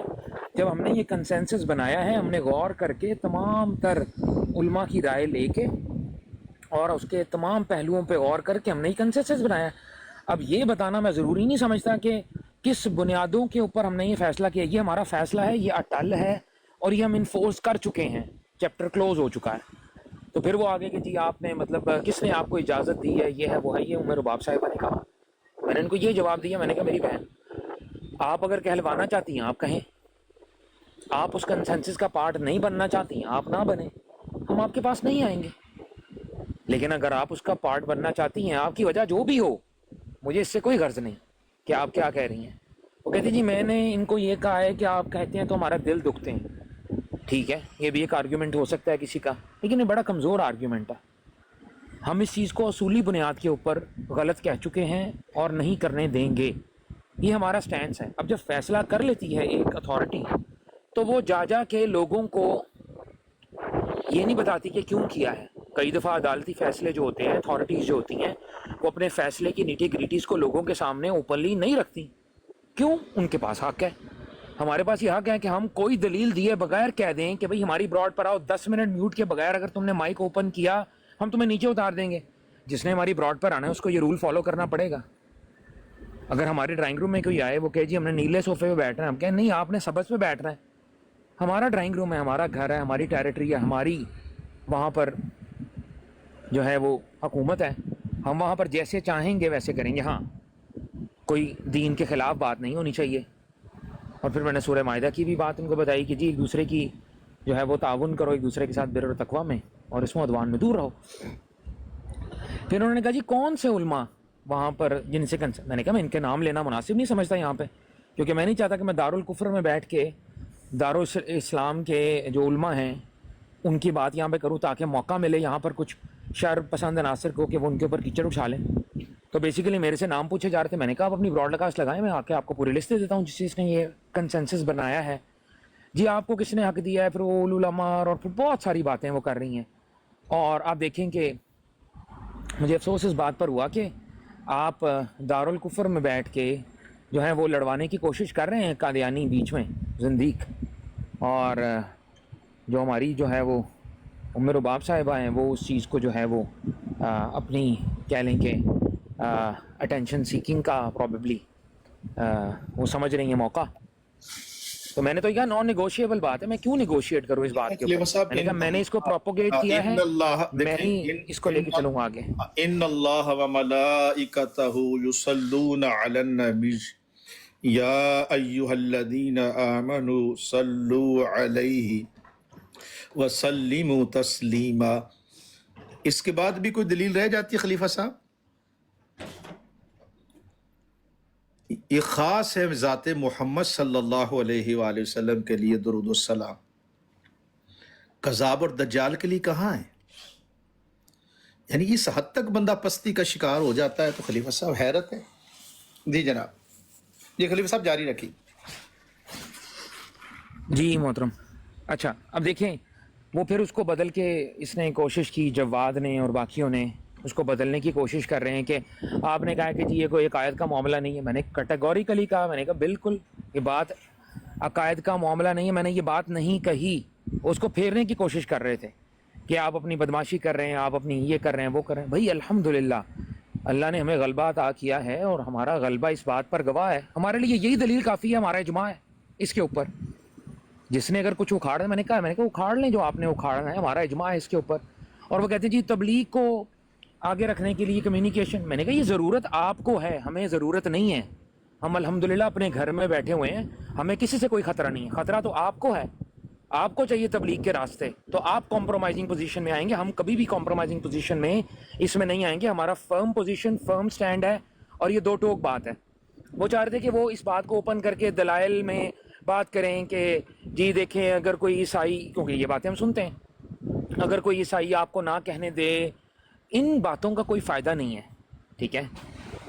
جب ہم نے یہ کنسنسس بنایا ہے، ہم نے غور کر کے تمام تر علماء کی رائے لے کے اور اس کے تمام پہلوؤں پہ غور کر کے ہم نے یہ کنسنسس بنایا. اب یہ بتانا میں ضروری نہیں سمجھتا کہ کس بنیادوں کے اوپر ہم نے یہ فیصلہ کیا. یہ ہمارا فیصلہ ہے، یہ اٹل ہے اور یہ ہم انفورس کر چکے ہیں. چیپٹر کلوز ہو چکا ہے. تو پھر وہ آگے کہ جی آپ نے مطلب کس نے آپ کو اجازت دی ہے، یہ ہے وہ ہے. یہ عمر باپ صاحبہ نے کہا. میں نے ان کو یہ جواب دیا، میں نے کہا میری بہن آپ اگر کہلوانا چاہتی ہیں آپ کہیں، آپ اس کنسنسس کا پارٹ نہیں بننا چاہتی ہیں آپ نہ بنیں، ہم آپ کے پاس نہیں آئیں گے. لیکن اگر آپ اس کا پارٹ بننا چاہتی ہیں، آپ کی وجہ جو بھی ہو، مجھے اس سے کوئی غرض نہیں کہ آپ کیا کہہ رہی ہیں. وہ کہتی جی میں نے ان کو یہ کہا ہے کہ آپ کہتے ہیں تو ہمارا دل دکھتے ہیں. ٹھیک ہے، یہ بھی ایک آرگیومنٹ ہو سکتا ہے کسی کا، لیکن یہ بڑا کمزور آرگیومنٹ ہے. ہم اس چیز کو اصولی بنیاد کے اوپر غلط کہہ چکے ہیں اور نہیں کرنے دیں گے. یہ ہمارا سٹینس ہے. اب جب فیصلہ کر لیتی ہے ایک اتھارٹی تو وہ جا کے لوگوں کو یہ نہیں بتاتی کہ کیوں کیا ہے. کئی دفعہ عدالتی فیصلے جو ہوتے ہیں, اتھارٹیز جو ہوتی ہیں, وہ اپنے فیصلے کی نیٹی گریٹیز کو لوگوں کے سامنے اوپنلی نہیں رکھتی. کیوں؟ ان کے پاس حق ہے. ہمارے پاس یہ حق ہے کہ ہم کوئی دلیل دیے بغیر کہہ دیں کہ بھئی ہماری براڈ پر آؤ, 10 منٹ میوٹ کے بغیر اگر تم نے مائک اوپن کیا ہم تمہیں نیچے اتار دیں گے. جس نے ہماری براڈ پر آنا ہے اس کو یہ رول فالو کرنا پڑے گا. اگر ہمارے ڈرائنگ روم میں کوئی آئے, وہ کہے جی ہم نے نیلے صوفے پہ بیٹھنا ہے, ہم کہیں نہیں آپ نے سبز پہ بیٹھنا ہے. ہمارا ڈرائنگ روم ہے, ہمارا گھر ہے, ہماری ٹیریٹری ہے, ہماری وہاں پر جو ہے وہ حکومت ہے, ہم وہاں پر جیسے چاہیں گے ویسے کریں گے. ہاں کوئی دین کے خلاف بات نہیں ہونی چاہیے. اور پھر میں نے سورہ مائدہ کی بھی بات ان کو بتائی کہ جی ایک دوسرے کی جو ہے وہ تعاون کرو, ایک دوسرے کے ساتھ بر و تقویٰ میں, اور اس میں عدوان میں دور رہو. پھر انہوں نے کہا جی کون سے علماء وہاں پر جن سے میں نے کہا میں ان کے نام لینا مناسب نہیں سمجھتا یہاں پہ, کیونکہ میں نہیں چاہتا کہ میں دارالکفر میں بیٹھ کے دارالاسلام کے جو علماء ہیں ان کی بات یہاں پہ کروں تاکہ موقع ملے یہاں پر کچھ شر پسند عناصر کو کہ وہ ان کے اوپر کیچڑ اٹھا لیں. تو بیسیکلی میرے سے نام پوچھے جا رہے تھے. میں نے کہا آپ اپنی براڈ کاسٹ لگائیں, میں آ کے آپ کو پوری لسٹ دے دیتا ہوں جس چیز نے یہ کنسنسس بنایا ہے. جی آپ کو کس نے حق دیا ہے, پھر وہ علماء اور پھر بہت ساری باتیں وہ کر رہی ہیں. اور آپ دیکھیں کہ مجھے افسوس اس بات پر ہوا کہ آپ دارالکفر میں بیٹھ کے جو ہے وہ لڑوانے کی کوشش کر رہے ہیں قادیانی بیچ میں زندیق, اور جو ہماری جو ہے وہ ام رباب صاحبہ ہیں وہ اس چیز کو جو ہے وہ اپنی کہہ لیں کہ اٹینشن سیکنگ کا پروبیبلی وہ سمجھ رہی ہیں موقع. تو میں نے تو کہا نان نیگوشیبل بات ہے, میں کیوں نیگوشیٹ کروں اس بات کے اوپر. میں نے کہا میں نے اس کو پروپوگیٹ کیا ہے, میں ہی اس کو لے کے چلوں آگے. ان اللہ و ملائکتہ یصلون علی النبی یا ایھا الذین آمنوا صلوا علیہ وسلموا تسلیما. اس کے بعد بھی کوئی دلیل رہ جاتی ہے خلیفہ صاحب؟ یہ خاص ہے ذات محمد صلی اللہ علیہ وآلہ وسلم کے لیے درود السلام. کذاب اور دجال کے لیے کہاں ہے؟ یعنی اس حد تک بندہ پستی کا شکار ہو جاتا ہے تو خلیفہ صاحب حیرت ہے. جی جناب, یہ خلیفہ صاحب جاری رکھیے. جی محترم. اچھا اب دیکھیں وہ پھر اس کو بدل کے اس نے کوشش کی, جواد نے اور باقیوں نے اس کو بدلنے کی کوشش کر رہے ہیں کہ آپ نے کہا کہ جی یہ کوئی عقائد کا معاملہ نہیں ہے. میں نے کیٹیگوریکلی کہا, میں نے کہا بالکل یہ بات عقائد کا معاملہ نہیں ہے, میں نے یہ بات نہیں کہی. اس کو پھیرنے کی کوشش کر رہے تھے کہ آپ اپنی بدماشی کر رہے ہیں, آپ اپنی یہ کر رہے ہیں, وہ کر رہے ہیں. بھائی الحمدللہ اللہ نے ہمیں غلبہ عطا کیا ہے اور ہمارا غلبہ اس بات پر گواہ ہے. ہمارے لیے یہی دلیل کافی ہے, ہمارا اجماع ہے اس کے اوپر. جس نے اگر کچھ اکھاڑا, میں نے کہا اکھاڑ لیں جو آپ نے اکھاڑنا ہے, ہمارا اجماع ہے اس کے اوپر. اور وہ کہتے ہیں جی تبلیغ کو آگے رکھنے کے لیے کمیونیکیشن. میں نے کہا یہ ضرورت آپ کو ہے, ہمیں ضرورت نہیں ہے. ہم الحمدللہ اپنے گھر میں بیٹھے ہوئے ہیں, ہمیں کسی سے کوئی خطرہ نہیں ہے. خطرہ تو آپ کو ہے, آپ کو چاہیے تبلیغ کے راستے, تو آپ کمپرومائزنگ پوزیشن میں آئیں گے. ہم کبھی بھی کمپرومائزنگ پوزیشن میں اس میں نہیں آئیں گے. ہمارا فرم پوزیشن, فرم سٹینڈ ہے. اور یہ دو ٹوک بات ہے. وہ چاہ رہے تھے کہ وہ اس بات کو اوپن کر کے دلائل میں بات کریں کہ جی دیکھیں اگر کوئی عیسائی, کیونکہ یہ باتیں ہم سنتے ہیں, اگر کوئی عیسائی آپ کو نہ کہنے دے, ان باتوں کا کوئی فائدہ نہیں ہے. ٹھیک ہے.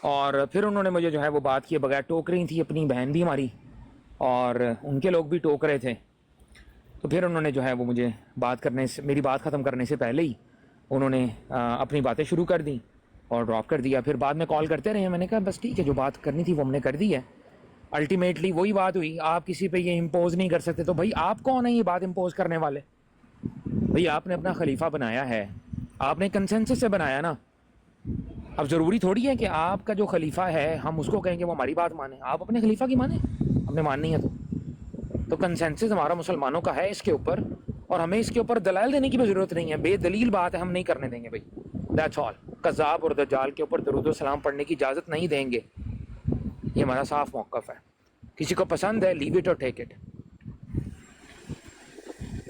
اور پھر انہوں نے مجھے جو ہے وہ بات کیے بغیر ٹوک رہی تھی, اپنی بہن بھی ہماری اور ان کے لوگ بھی ٹوک رہے تھے. تو پھر انہوں نے جو ہے وہ مجھے بات کرنے سے, میری بات ختم کرنے سے پہلے ہی انہوں نے اپنی باتیں شروع کر دیں اور ڈراپ کر دیا. پھر بعد میں کال کرتے رہے. میں نے کہا بس ٹھیک ہے, جو بات کرنی تھی وہ ہم نے کر دی ہے. الٹیمیٹلی وہی بات ہوئی, آپ کسی پہ یہ امپوز نہیں کر سکتے. تو بھائی آپ کون ہیں یہ بات امپوز کرنے والے؟ بھائی آپ نے اپنا خلیفہ بنایا ہے, آپ نے کنسنسس سے بنایا نا. اب ضروری تھوڑی ہے کہ آپ کا جو خلیفہ ہے ہم اس کو کہیں کہ وہ ہماری بات مانیں. آپ اپنے خلیفہ کی مانیں, ہم نے ماننی ہے تو کنسنسس ہمارا مسلمانوں کا ہے اس کے اوپر, اور ہمیں اس کے اوپر دلائل دینے کی بھی ضرورت نہیں ہے. بے دلیل بات ہے, ہم نہیں کرنے دیں گے بھائی. That's all. قذاب اور دجال کے اوپر درود و سلام پڑھنے کی اجازت نہیں دیں گے. یہ ہمارا صاف موقف ہے. کسی کو پسند ہے لیو اٹ اور ٹیک اٹ.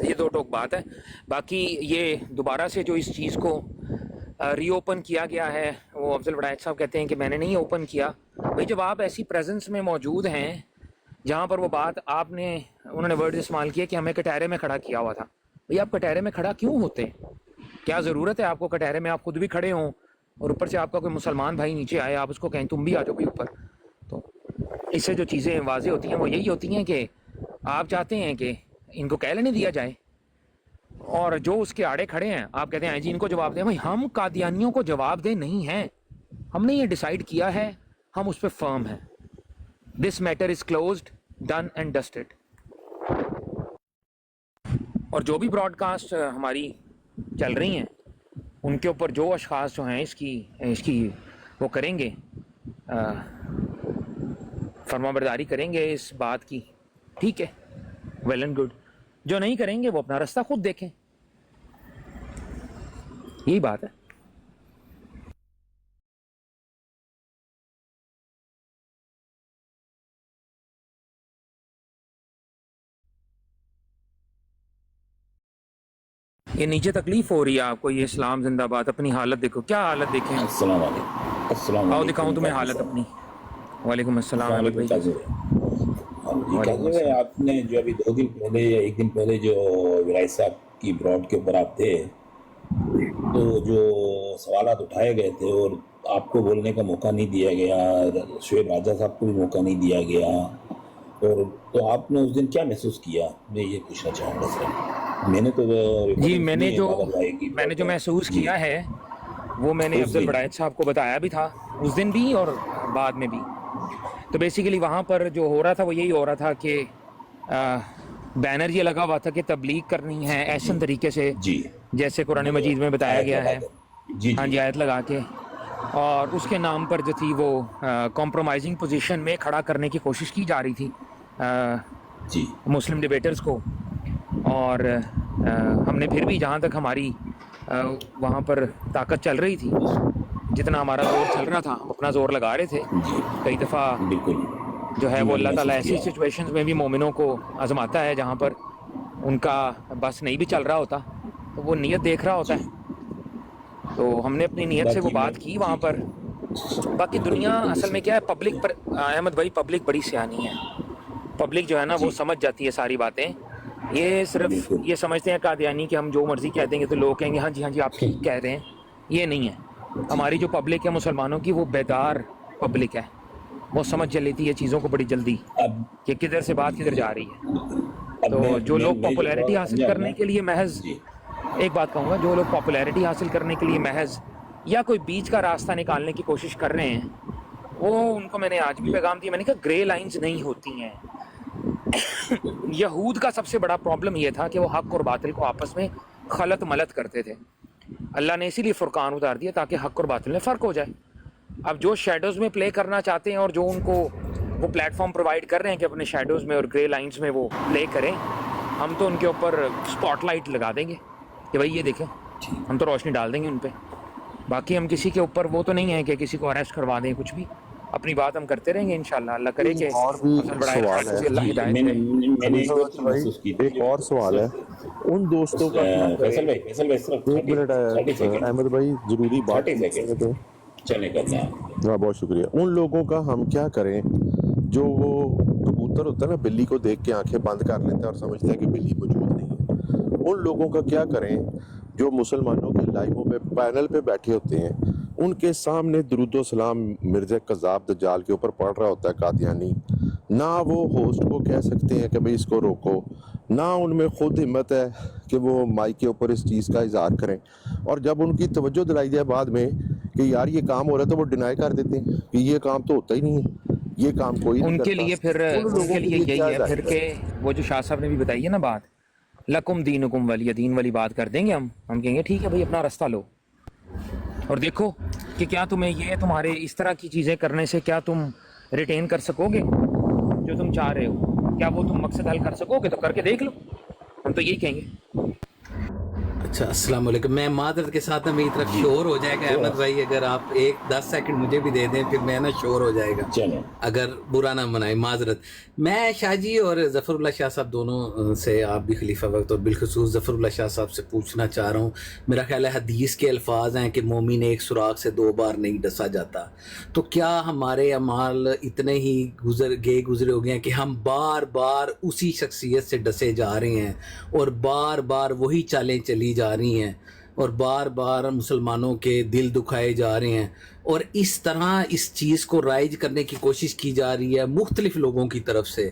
یہ دو ٹوک بات ہے. باقی یہ دوبارہ سے جو اس چیز کو ری اوپن کیا گیا ہے, وہ افضل وڑائچ صاحب کہتے ہیں کہ میں نے نہیں اوپن کیا. بھائی جب آپ ایسی پریزنس میں موجود ہیں جہاں پر وہ بات آپ نے, انہوں نے ورڈ استعمال کیا کہ ہمیں کٹہرے میں کھڑا کیا ہوا تھا. بھئی آپ کٹہرے میں کھڑا کیوں ہوتے؟ کیا ضرورت ہے آپ کو کٹہرے میں؟ آپ خود بھی کھڑے ہوں اور اوپر سے آپ کا کوئی مسلمان بھائی نیچے آئے, آپ اس کو کہیں تم بھی آ جاؤ بھی اوپر. تو اس سے جو چیزیں واضح ہوتی ہیں وہ یہی ہوتی ہیں کہ آپ چاہتے ہیں کہ ان کو کہہ لینے دیا جائے, اور جو اس کے آڑے کھڑے ہیں آپ کہتے ہیں جی ان کو جواب دیں. بھائی ہم قادیانیوں کو جواب دیں نہیں ہیں, ہم نے یہ ڈیسائیڈ کیا ہے, ہم اس پہ فرم ہیں. This matter is closed, done and dusted. اور جو بھی براڈ کاسٹ ہماری چل رہی ہیں ان کے اوپر جو اشخاص جو ہیں اس کی وہ کریں گے, فرما برداری کریں گے اس بات کی, ٹھیک ہے, ویل اینڈ گڈ. جو نہیں کریں گے وہ اپنا راستہ خود دیکھیں, یہی بات ہے. یہ نیچے تکلیف ہو رہی ہے آپ کو, یہ اسلام زندہ باد, اپنی حالت دیکھو, کیا حالت دیکھیں. السلام علیکم. السلام آؤ علیکم. دکھاؤں تمہیں حالت اپنی. وعلیکم السلام. آپ نے جو ابھی 2 دن پہلے یا 1 دن پہلے جو ورائے صاحب کی براڈ کے اوپر آپ تھے, تو جو سوالات اٹھائے گئے تھے اور آپ کو بولنے کا موقع نہیں دیا گیا, شعیب راجہ صاحب کو بھی موقع نہیں دیا گیا, اور تو آپ نے اس دن کیا محسوس کیا؟ میں یہ پوچھنا چاہوں گا سر. میں نے تو جی میں نے جو محسوس کیا ہے وہ میں نے افضل بڑائچ صاحب کو بتایا بھی تھا اس دن بھی اور بعد میں بھی. تو بیسیکلی وہاں پر جو ہو رہا تھا وہ یہی ہو رہا تھا کہ بینر یہ لگا ہوا تھا کہ تبلیغ کرنی ہے ایسن طریقے سے جیسے قرآن مجید میں بتایا گیا ہے, ہاں جی, آیت لگا کے, اور اس کے نام پر جو تھی وہ کمپرومائزنگ پوزیشن میں کھڑا کرنے کی کوشش کی جا رہی تھی مسلم ڈیبیٹرز کو. اور ہم نے پھر بھی جہاں تک ہماری وہاں پر طاقت چل رہی تھی, جتنا ہمارا زور چل رہا تھا, ہم اپنا زور لگا رہے تھے. کئی دفعہ جو ہے وہ اللہ تعالیٰ ایسی سچویشنز میں بھی مومنوں کو آزماتا ہے جہاں پر ان کا بس نہیں بھی چل رہا ہوتا, تو وہ نیت دیکھ رہا ہوتا ہے. تو ہم نے اپنی نیت سے وہ بات کی وہاں پر. باقی دنیا اصل میں کیا ہے, پبلک پر احمد بھائی, پبلک بڑی سیانی ہے. پبلک جو ہے نا وہ سمجھ جاتی ہے ساری باتیں. یہ صرف یہ سمجھتے ہیں قادیانی کہ ہم جو مرضی کہہ دیں گے تو لوگ کہیں گے ہاں جی آپ ٹھیک کہہ رہے ہیں. یہ نہیں ہے. ہماری جو پبلک ہے مسلمانوں کی, وہ بیدار پبلک ہے, وہ سمجھ لیتی ہے چیزوں کو بڑی جلدی کہ کدھر سے بات کدھر جا رہی ہے. تو جو لوگ پاپولیرٹی حاصل کرنے کے لیے محض, ایک بات کہوں گا, جو لوگ پاپولیرٹی حاصل کرنے کے لیے محض یا کوئی بیچ کا راستہ نکالنے کی کوشش کر رہے ہیں, وہ ان کو میں نے آج بھی پیغام دیا, میں نے کہا گرے لائنز نہیں ہوتی ہیں. یہود کا سب سے بڑا پرابلم یہ تھا کہ وہ حق اور باطل کو آپس میں خلط ملط کرتے تھے. اللہ نے اسی لیے فرقان اتار دیا تاکہ حق اور باطل میں فرق ہو جائے. اب جو شیڈوز میں پلے کرنا چاہتے ہیں اور جو ان کو وہ پلیٹ فارم پرووائڈ کر رہے ہیں کہ اپنے شیڈوز میں اور گرے لائنز میں وہ پلے کریں, ہم تو ان کے اوپر اسپاٹ لائٹ لگا دیں گے کہ بھائی یہ دیکھیں, ہم تو روشنی ڈال دیں گے ان پہ. باقی ہم کسی کے اوپر وہ تو نہیں ہے کہ کسی کو اریسٹ کروا دیں, کچھ بھی. اپنی بات ہم کرتے رہیں گے انشاءاللہ. اللہ کرے کہ اور بھی سوال ہے, ایک اور سوال ہے ان دوستوں کا. ایک منٹ احمد بھائی, ضروری بات ہاں, بہت شکریہ. ان لوگوں کا ہم کیا کریں جو وہ کبوتر ہوتا ہے نا, بلی کو دیکھ کے آنکھیں بند کر لیتے ہیں اور سمجھتے ہیں کہ بلی موجود نہیں ہے. ان لوگوں کا کیا کریں جو مسلمانوں کے لائیووں پہ پینل پہ بیٹھے ہوتے ہیں, ان کے سامنے درود و سلام مرزا کذاب دجال کے اوپر پڑھ رہا ہوتا ہے قادیانی, نہ وہ ہوسٹ کو کہہ سکتے ہیں کہ بھئی اس کو روکو, نہ ان میں خود ہمت ہے کہ وہ مائک کے اوپر اس چیز کا اظہار کریں. اور جب ان کی توجہ دلائی جائے بعد میں کہ یار یہ کام ہو رہا ہے, تو وہ ڈینائی کر دیتے ہیں کہ یہ کام تو ہوتا ہی نہیں ہے, یہ کام کوئی نہیں ان کے کرتا. لیے پھر ان کے لیے یہی ہے پھر کہ وہ جو شاہ صاحب نے بھی بتائی ہے نا بات, لکم دینکم ولی دین والی بات کر دیں گے ہم کہیں گے ٹھیک ہے بھائی اپنا راستہ لو, اور دیکھو کہ کیا تمہیں یہ تمہارے اس طرح کی چیزیں کرنے سے کیا تم ریٹین کر سکو گے جو تم چاہ رہے ہو, کیا وہ تم مقصد حل کر سکو گے, تو کر کے دیکھ لو. ہم تو یہی کہیں گے. اچھا السلام علیکم. میں معذرت کے ساتھ میری طرف شور ہو جائے گا احمد بھائی, اگر آپ 10 سیکنڈ مجھے بھی دے دیں پھر میں نا شور ہو جائے گا, اگر برا نہ منائیں, معذرت. میں شاہ جی اور ظفر اللہ شاہ صاحب دونوں سے, آپ بھی خلیفہ وقت اور بالخصوص ظفر اللہ شاہ صاحب سے پوچھنا چاہ رہا ہوں. میرا خیال ہے حدیث کے الفاظ ہیں کہ مومن ایک سوراخ سے 2 بار نہیں ڈسا جاتا. تو کیا ہمارے اعمال اتنے ہی گزرے ہو گئے ہیں کہ ہم بار بار اسی شخصیت سے ڈسے جا رہے ہیں اور بار بار وہی چالیں چلی جا رہی ہیں اور بار بار مسلمانوں کے دل دکھائے جا رہے ہیں, اور اس طرح اس چیز کو رائج کرنے کی کوشش کی جا رہی ہے مختلف لوگوں کی طرف سے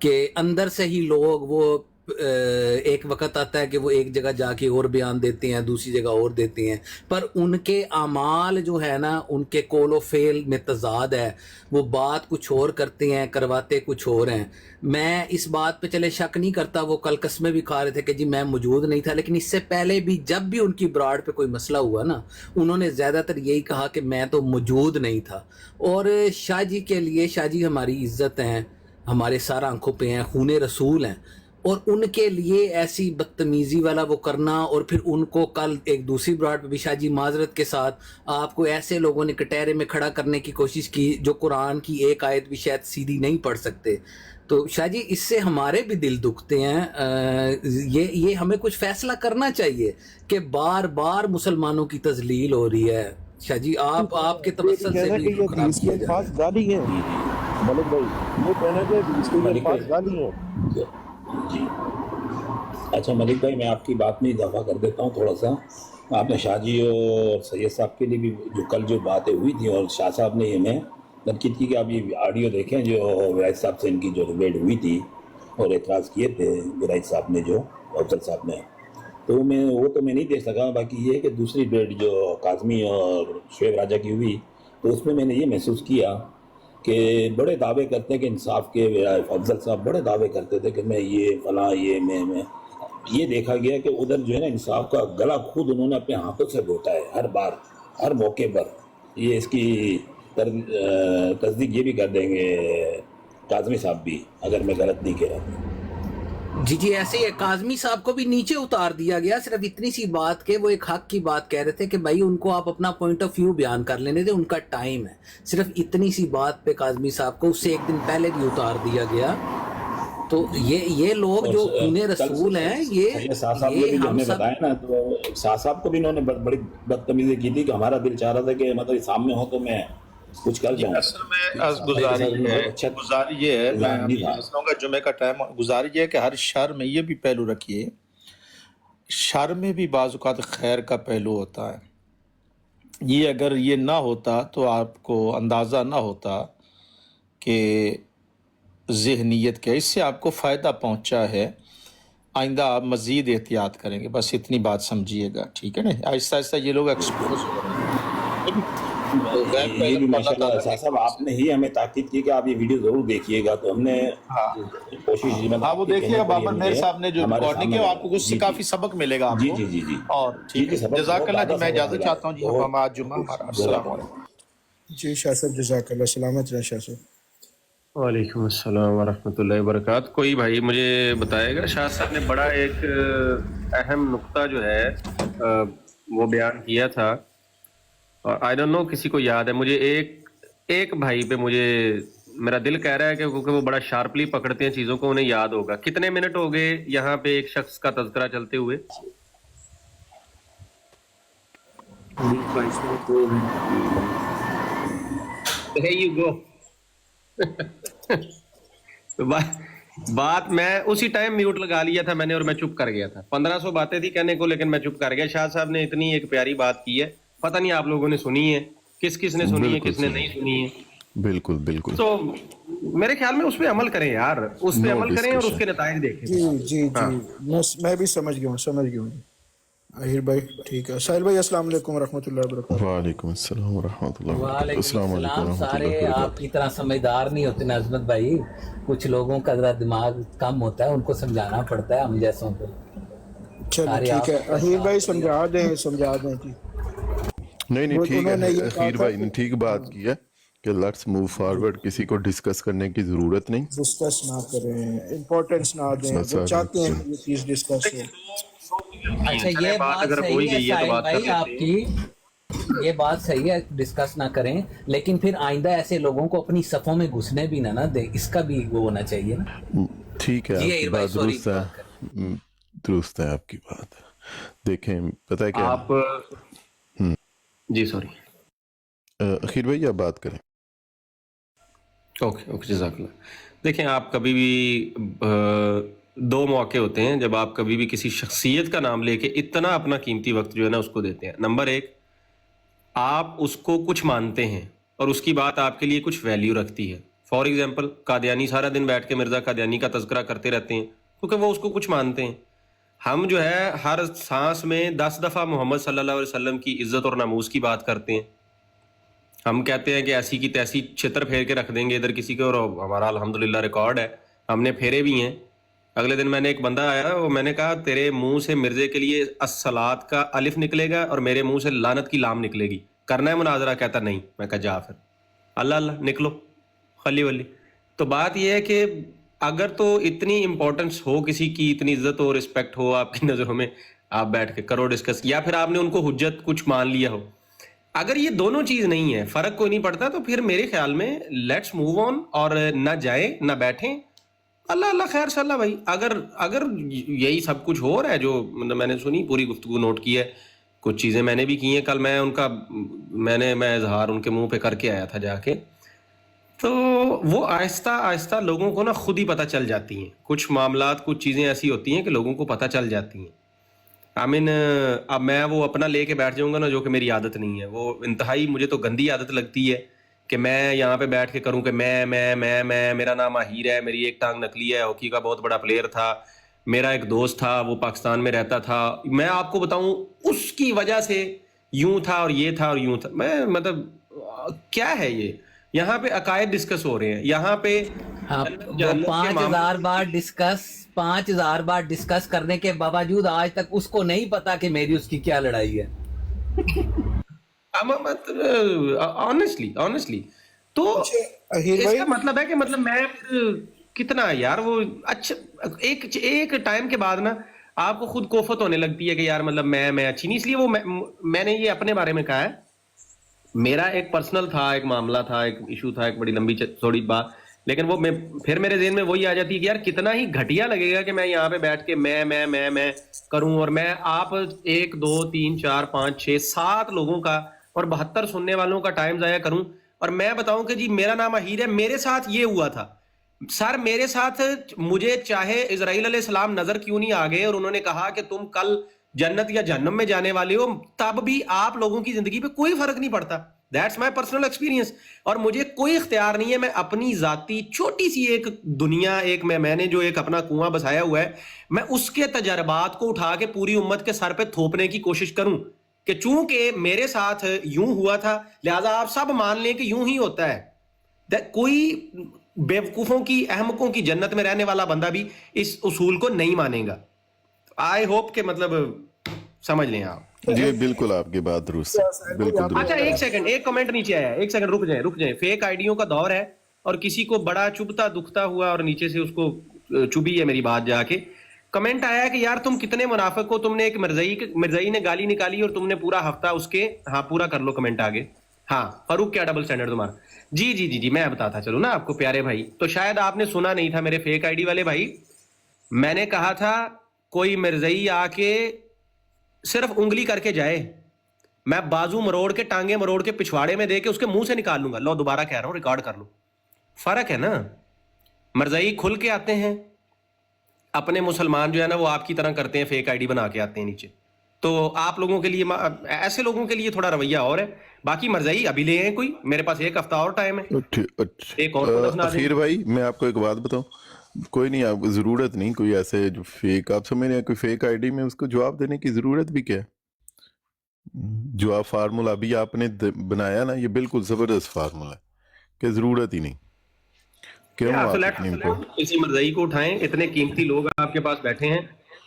کہ اندر سے ہی لوگ وہ ایک وقت آتا ہے کہ وہ ایک جگہ جا کے اور بیان دیتے ہیں, دوسری جگہ اور دیتے ہیں, پر ان کے اعمال جو ہے نا ان کے قول و فعل میں تضاد ہے, وہ بات کچھ اور کرتے ہیں, کرواتے کچھ اور ہیں. میں اس بات پہ چلے شک نہیں کرتا, وہ کل قسمیں بھی کھا رہے تھے کہ جی میں موجود نہیں تھا, لیکن اس سے پہلے بھی جب بھی ان کی براڈ پہ کوئی مسئلہ ہوا نا, انہوں نے زیادہ تر یہی کہا کہ میں تو موجود نہیں تھا. اور شاہ جی کے لیے, شاہ جی ہماری عزت ہیں, ہمارے سارا آنکھوں پہ ہیں, خون رسول ہیں, اور ان کے لیے ایسی بدتمیزی والا وہ کرنا, اور پھر ان کو کل ایک دوسری براڈ پہ بھی شاہ جی معذرت کے ساتھ آپ کو ایسے لوگوں نے کٹہرے میں کھڑا کرنے کی کوشش کی جو قرآن کی ایک آیت بھی شاید سیدھی نہیں پڑھ سکتے. تو شاہ جی اس سے ہمارے بھی دل دکھتے ہیں. یہ ہمیں کچھ فیصلہ کرنا چاہیے کہ بار بار مسلمانوں کی تذلیل ہو رہی ہے. شاہ جی آپ کے تبسل سے بھی خراب کیا جا رہا ہے. گالی ہیں ملک بھائی, وہ کہنا کہ اس کے الفاظ گالی ہیں. جی اچھا ملک بھائی, میں آپ کی بات میں اضافہ کر دیتا ہوں تھوڑا سا. آپ نے شاہ جی اور سید صاحب کے لیے بھی جو کل جو باتیں ہوئی تھیں, اور شاہ صاحب نے یہ میں تنقید کی کہ آپ یہ آڈیو دیکھیں جو وراث صاحب سے ان کی جو ڈبیٹ ہوئی تھی اور اعتراض کیے تھے وراث صاحب نے, جو افضل صاحب نے, تو میں نہیں دیکھ سکا. باقی یہ ہے کہ دوسری ڈبیٹ جو کاظمی اور شعیب راجہ کی ہوئی, تو اس میں نے یہ محسوس کیا کہ بڑے دعوے کرتے ہیں کہ انصاف کے, افضل صاحب بڑے دعوے کرتے تھے کہ میں یہ فلاں یہ میں یہ دیکھا گیا کہ ادھر جو ہے نا انصاف کا گلا خود انہوں نے اپنے ہاتھوں سے گھونٹا ہے ہر بار, ہر موقع پر. یہ اس کی تصدیق یہ بھی کر دیں گے کاظمی صاحب بھی, اگر میں غلط نہیں کہہ رہا. جی ایسے ہی کاظمی صاحب کو بھی نیچے اتار دیا گیا, صرف اتنی سی بات کہ وہ ایک حق کی بات کہہ رہے تھے کہ بھائی ان کو آپ اپنا پوائنٹ آف ویو بیان کر لینے دیں, ان کا ٹائم ہے. صرف اتنی سی بات پہ کاظمی صاحب کو اس سے ایک دن پہلے بھی اتار دیا گیا. تو یہ لوگ جو خون رسول ہیں, یہ ہم سب بتایا نا, تو شاہ صاحب کو بھی انہوں نے بڑی بدتمیزی کی تھی کہ ہمارا دل چاہ رہا تھا کہ مطلب سامنے ہو تو میں کچھ کر جاؤں. اصل میں گزارش یہ ہے, میں جمعے کا ٹائم, گزارش یہ ہے کہ ہر شر میں یہ بھی پہلو رکھیے, شر میں بھی بعض اوقات خیر کا پہلو ہوتا ہے. یہ اگر یہ نہ ہوتا تو آپ کو اندازہ نہ ہوتا کہ ذہنیت کیا, اس سے آپ کو فائدہ پہنچا ہے. آئندہ آپ مزید احتیاط کریں گے, بس اتنی بات سمجھیے گا, ٹھیک ہے نا. آہستہ آہستہ یہ لوگ ایکسپوز ہو رہے ہیں. یہ بھی ماشاءاللہ صاحب آپ نے ہی ہمیں تاکید کی کہ آپ یہ ویڈیو ضرور دیکھیے گا, تو ہم نے کوشش کی. وہ دیکھیے گا, بابر میر صاحب نے جو ریکارڈنگ کی, آپ کو اس سے کافی سبق ملے گا آپ کو. جی اور ٹھیک ہے, جزاک اللہ. جی میں اجازت چاہتا ہوں جی, ہم آج جمعہ ہمارا. السلام علیکم. جی شاہ صاحب جزاک اللہ, سلامت رہیں شاہ صاحب. وعلیکم السلام ورحمۃ اللہ وبرکاتہ. کوئی بھائی مجھے بتائے گا, شاہ صاحب نے بڑا ایک اہم نقطہ جو ہے وہ بیان کیا تھا, اور آئی ڈونٹ نو کسی کو یاد ہے. مجھے ایک بھائی پہ مجھے میرا دل کہہ رہا ہے کہ کیونکہ وہ بڑا شارپلی پکڑتے ہیں چیزوں کو, انہیں یاد ہوگا. کتنے منٹ ہو گئے یہاں پہ ایک شخص کا تذکرہ چلتے ہوئے؟ 22 منٹ. بات میں اسی ٹائم میوٹ لگا لیا تھا میں نے, اور میں چپ کر گیا تھا. 1500 باتیں تھی کہنے کو, لیکن میں چپ کر گیا. شاہ صاحب نے اتنی ایک پیاری بات کی ہے, پتہ نہیں آپ لوگوں نے سنی ہے, کس نے سنی ہے, کس نے نہیں سنی ہے. بالکل. تو میرے خیال میں اس پہ عمل کریں یار, اس پہ عمل کریں اور اس کے نتائج دیکھیں. جی میں بھی سمجھ گیا ہوں. اہیر بھائی ٹھیک ہے. ساحل بھائی السلام علیکم ورحمۃ اللہ وبرکاتہ. وعلیکم السلام ورحمۃ اللہ وبرکاتہ. وعلیکم السلام. سارے آپ کی طرح سمجھدار نہیں ہوتے نظمت بھائی, کچھ لوگوں کا ذرا دماغ کم ہوتا ہے, ان کو سمجھانا پڑتا ہے, ہم جیسوں کو. چلو ٹھیک ہے, اہیر بھائی سمجھا دیں جی. نہیں ٹھیک ہے, اخیر بھائی نے ٹھیک بات کی ہے کہ لیٹس موو فارورڈ, کسی کو ڈسکس کرنے کی ضرورت نہیں, ڈسکس نہ کریں, امپورٹنس نہ دیں. وہ چاہتے ہیں یہ چیز ڈسکس ہو. اچھا یہ بات صحیح ہے ساحل بھائی آپ کی, یہ بات صحیح ہے, ڈسکس نہ کریں, لیکن پھر آئندہ ایسے لوگوں کو اپنی صفوں میں گھسنے بھی نہ دیں, اس کا بھی وہ ہونا چاہیے نا. ٹھیک ہے, آپ کی بات درست ہے آپ کی بات. دیکھیں پتہ ہے کیا آپ جی سوری اخیر بھائی آپ بات کریں. اوکے جزاک اللہ. دیکھیں آپ کبھی بھی دو موقع ہوتے ہیں جب آپ کبھی بھی کسی شخصیت کا نام لے کے اتنا اپنا قیمتی وقت جو ہے نا اس کو دیتے ہیں. نمبر ایک, آپ اس کو کچھ مانتے ہیں اور اس کی بات آپ کے لیے کچھ ویلیو رکھتی ہے. فار ایگزامپل قادیانی سارا دن بیٹھ کے مرزا قادیانی کا تذکرہ کرتے رہتے ہیں, کیونکہ وہ اس کو کچھ مانتے ہیں. ہم جو ہے ہر سانس میں 10 دفعہ محمد صلی اللہ علیہ وسلم کی عزت اور ناموس کی بات کرتے ہیں. ہم کہتے ہیں کہ ایسی کی تیسی چھتر پھیر کے رکھ دیں گے ادھر کسی کو, اور ہمارا الحمدللہ ریکارڈ ہے, ہم نے پھیرے بھی ہیں. اگلے دن میں نے ایک بندہ آیا, وہ میں نے کہا تیرے منہ سے مرزے کے لیے الصلاۃ کا الف نکلے گا اور میرے منہ سے لعنت کی لام نکلے گی, کرنا ہے مناظرہ؟ کہتا نہیں. میں کہا جا پھر, اللہ اللہ نکلو خلی ولی. تو بات یہ ہے کہ اگر تو اتنی امپورٹنس ہو کسی کی, اتنی عزت اور رسپیکٹ ہو آپ کی نظروں میں, آپ بیٹھ کے کرو ڈسکس, یا پھر آپ نے ان کو حجت کچھ مان لیا ہو. اگر یہ دونوں چیز نہیں ہے, فرق کوئی نہیں پڑتا, تو پھر میرے خیال میں لیٹس موو آن, اور نہ جائیں نہ بیٹھیں, اللہ اللہ خیر صلی اللہ بھائی. اگر یہی سب کچھ ہو رہا ہے جو میں نے سنی, پوری گفتگو نوٹ کی ہے, کچھ چیزیں میں نے بھی کی ہیں. کل میں ان کا میں اظہار ان کے منہ پہ کر کے آیا تھا جا کے, تو وہ آہستہ آہستہ لوگوں کو نا خود ہی پتہ چل جاتی ہیں. کچھ معاملات, کچھ چیزیں ایسی ہوتی ہیں کہ لوگوں کو پتہ چل جاتی ہیں. اب میں وہ اپنا لے کے بیٹھ جاؤں گا نا, جو کہ میری عادت نہیں ہے, وہ انتہائی مجھے تو گندی عادت لگتی ہے کہ میں یہاں پہ بیٹھ کے کروں کہ میں میرا نام ماہر ہے, میری ایک ٹانگ نکلی ہے, ہاکی کا بہت بڑا پلیئر تھا, میرا ایک دوست تھا وہ پاکستان میں رہتا تھا, میں آپ کو بتاؤں اس کی وجہ سے یوں تھا اور یہ تھا اور یوں تھا. میں مطلب کیا ہے یہ, یہاں پہ عقائد ڈسکس ہو رہے ہیں, یہاں پہ 5000 بار ڈسکس کرنے کے باوجود آج تک اس کو نہیں پتا کہ میری اس کی کیا لڑائی ہے. آنیسٹلی تو اس کا مطلب ہے کہ مطلب میں کتنا یار وہ اچھا, ایک ٹائم کے بعد نا آپ کو خود کوفت ہونے لگتی ہے کہ یار مطلب میں اچھی نہیں. اس لیے وہ میں نے یہ اپنے بارے میں کہا ہے, میرا ایک پرسنل تھا, ایک معاملہ تھا, ایک ایشو تھا, ایک بڑی لمبی تھوڑی بات, لیکن وہ پھر میرے ذہن میں وہی آ جاتی ہے کہ یار کتنا ہی گھٹیا لگے گا کہ میں یہاں پہ بیٹھ کے میں کروں, اور میں آپ 1 2 3 4 5 6 7 لوگوں کا اور 72 سننے والوں کا ٹائم ضائع کروں, اور میں بتاؤں کہ جی میرا نام اہیر ہے, میرے ساتھ یہ ہوا تھا سر, میرے ساتھ مجھے چاہے اسرائیل علیہ السلام نظر کیوں نہیں آ گئے اور انہوں نے کہا کہ تم کل جنت یا جہنم میں جانے والے ہو, تب بھی آپ لوگوں کی زندگی پہ کوئی فرق نہیں پڑتا. دیٹس مائی پرسنل ایکسپیرینس, اور مجھے کوئی اختیار نہیں ہے, میں اپنی ذاتی چھوٹی سی ایک دنیا, ایک میں نے جو ایک اپنا کنواں بسایا ہوا ہے, میں اس کے تجربات کو اٹھا کے پوری امت کے سر پہ تھوپنے کی کوشش کروں کہ چونکہ میرے ساتھ یوں ہوا تھا لہٰذا آپ سب مان لیں کہ یوں ہی ہوتا ہے. کوئی بیوقوفوں کی, احمقوں کی جنت میں رہنے والا بندہ بھی اس اصول کو نہیں مانے گا. آئی ہوپ کہ مطلب سمجھ لیں آپ. جی بالکل آپ کی بات درست ہے, بالکل درست. اچھا ایک سیکنڈ, ایک کمنٹ نیچے آیا ہے, ایک سیکنڈ رک جائیں. فیک آئیڈیوں کا دور ہے اور کسی کو بڑا چبھتا دکھتا ہوا اور نیچے سے اس کو چبھی ہے میری بات جا کے. کمنٹ آیا ہے کہ یار تم کتنے منافق ہو, تم نے ایک مرزائی نے گالی نکالی اور تم نے پورا ہفتہ اس کے, ہاں پورا کر لو کمنٹ آگے. ہاں فاروق کیا ڈبل سٹینڈرڈ تمہارا؟ جی میں بتاتا چلوں نا آپ کو پیارے بھائی, تو شاید آپ نے سنا نہیں تھا میرے فیک آئی ڈی والے بھائی. میں نے کہا تھا کوئی مرزائی آ کے صرف انگلی کر کے جائے, میں بازو مروڑ کے, ٹانگیں مروڑ کے, پچھواڑے میں دے کے اس کے منہ سے نکال لوں گا. لو دوبارہ کہہ رہا ہوں, ریکارڈ کر لو. فرق ہے نا, مرزائی کھل کے آتے ہیں, اپنے مسلمان جو ہے نا وہ آپ کی طرح کرتے ہیں, فیک آئی ڈی بنا کے آتے ہیں نیچے. تو آپ لوگوں کے لیے, ایسے لوگوں کے لیے تھوڑا رویہ اور ہے. باقی مرزائی ابھی لے ہیں کوئی, میرے پاس ایک ہفتہ اور ٹائم ہے. ایک اور اخیر بھائی میں آپ کو ایک بات بتاؤں, کوئی نہیں, آپ ضرورت نہیں کوئی ایسے جو فیک, آپ سمجھ رہے ہیں کوئی فیک آئی ڈی میں اس کو جواب دینے کی ضرورت بھی کیا ہے. جو آپ فارمولا ابھی آپ نے بنایا نا, یہ بالکل زبردست فارمولا ہے کہ ضرورت ہی نہیں. کسی مرزائی کو اٹھائیں, اتنے قیمتی لوگ آپ کے پاس بیٹھے ہیں,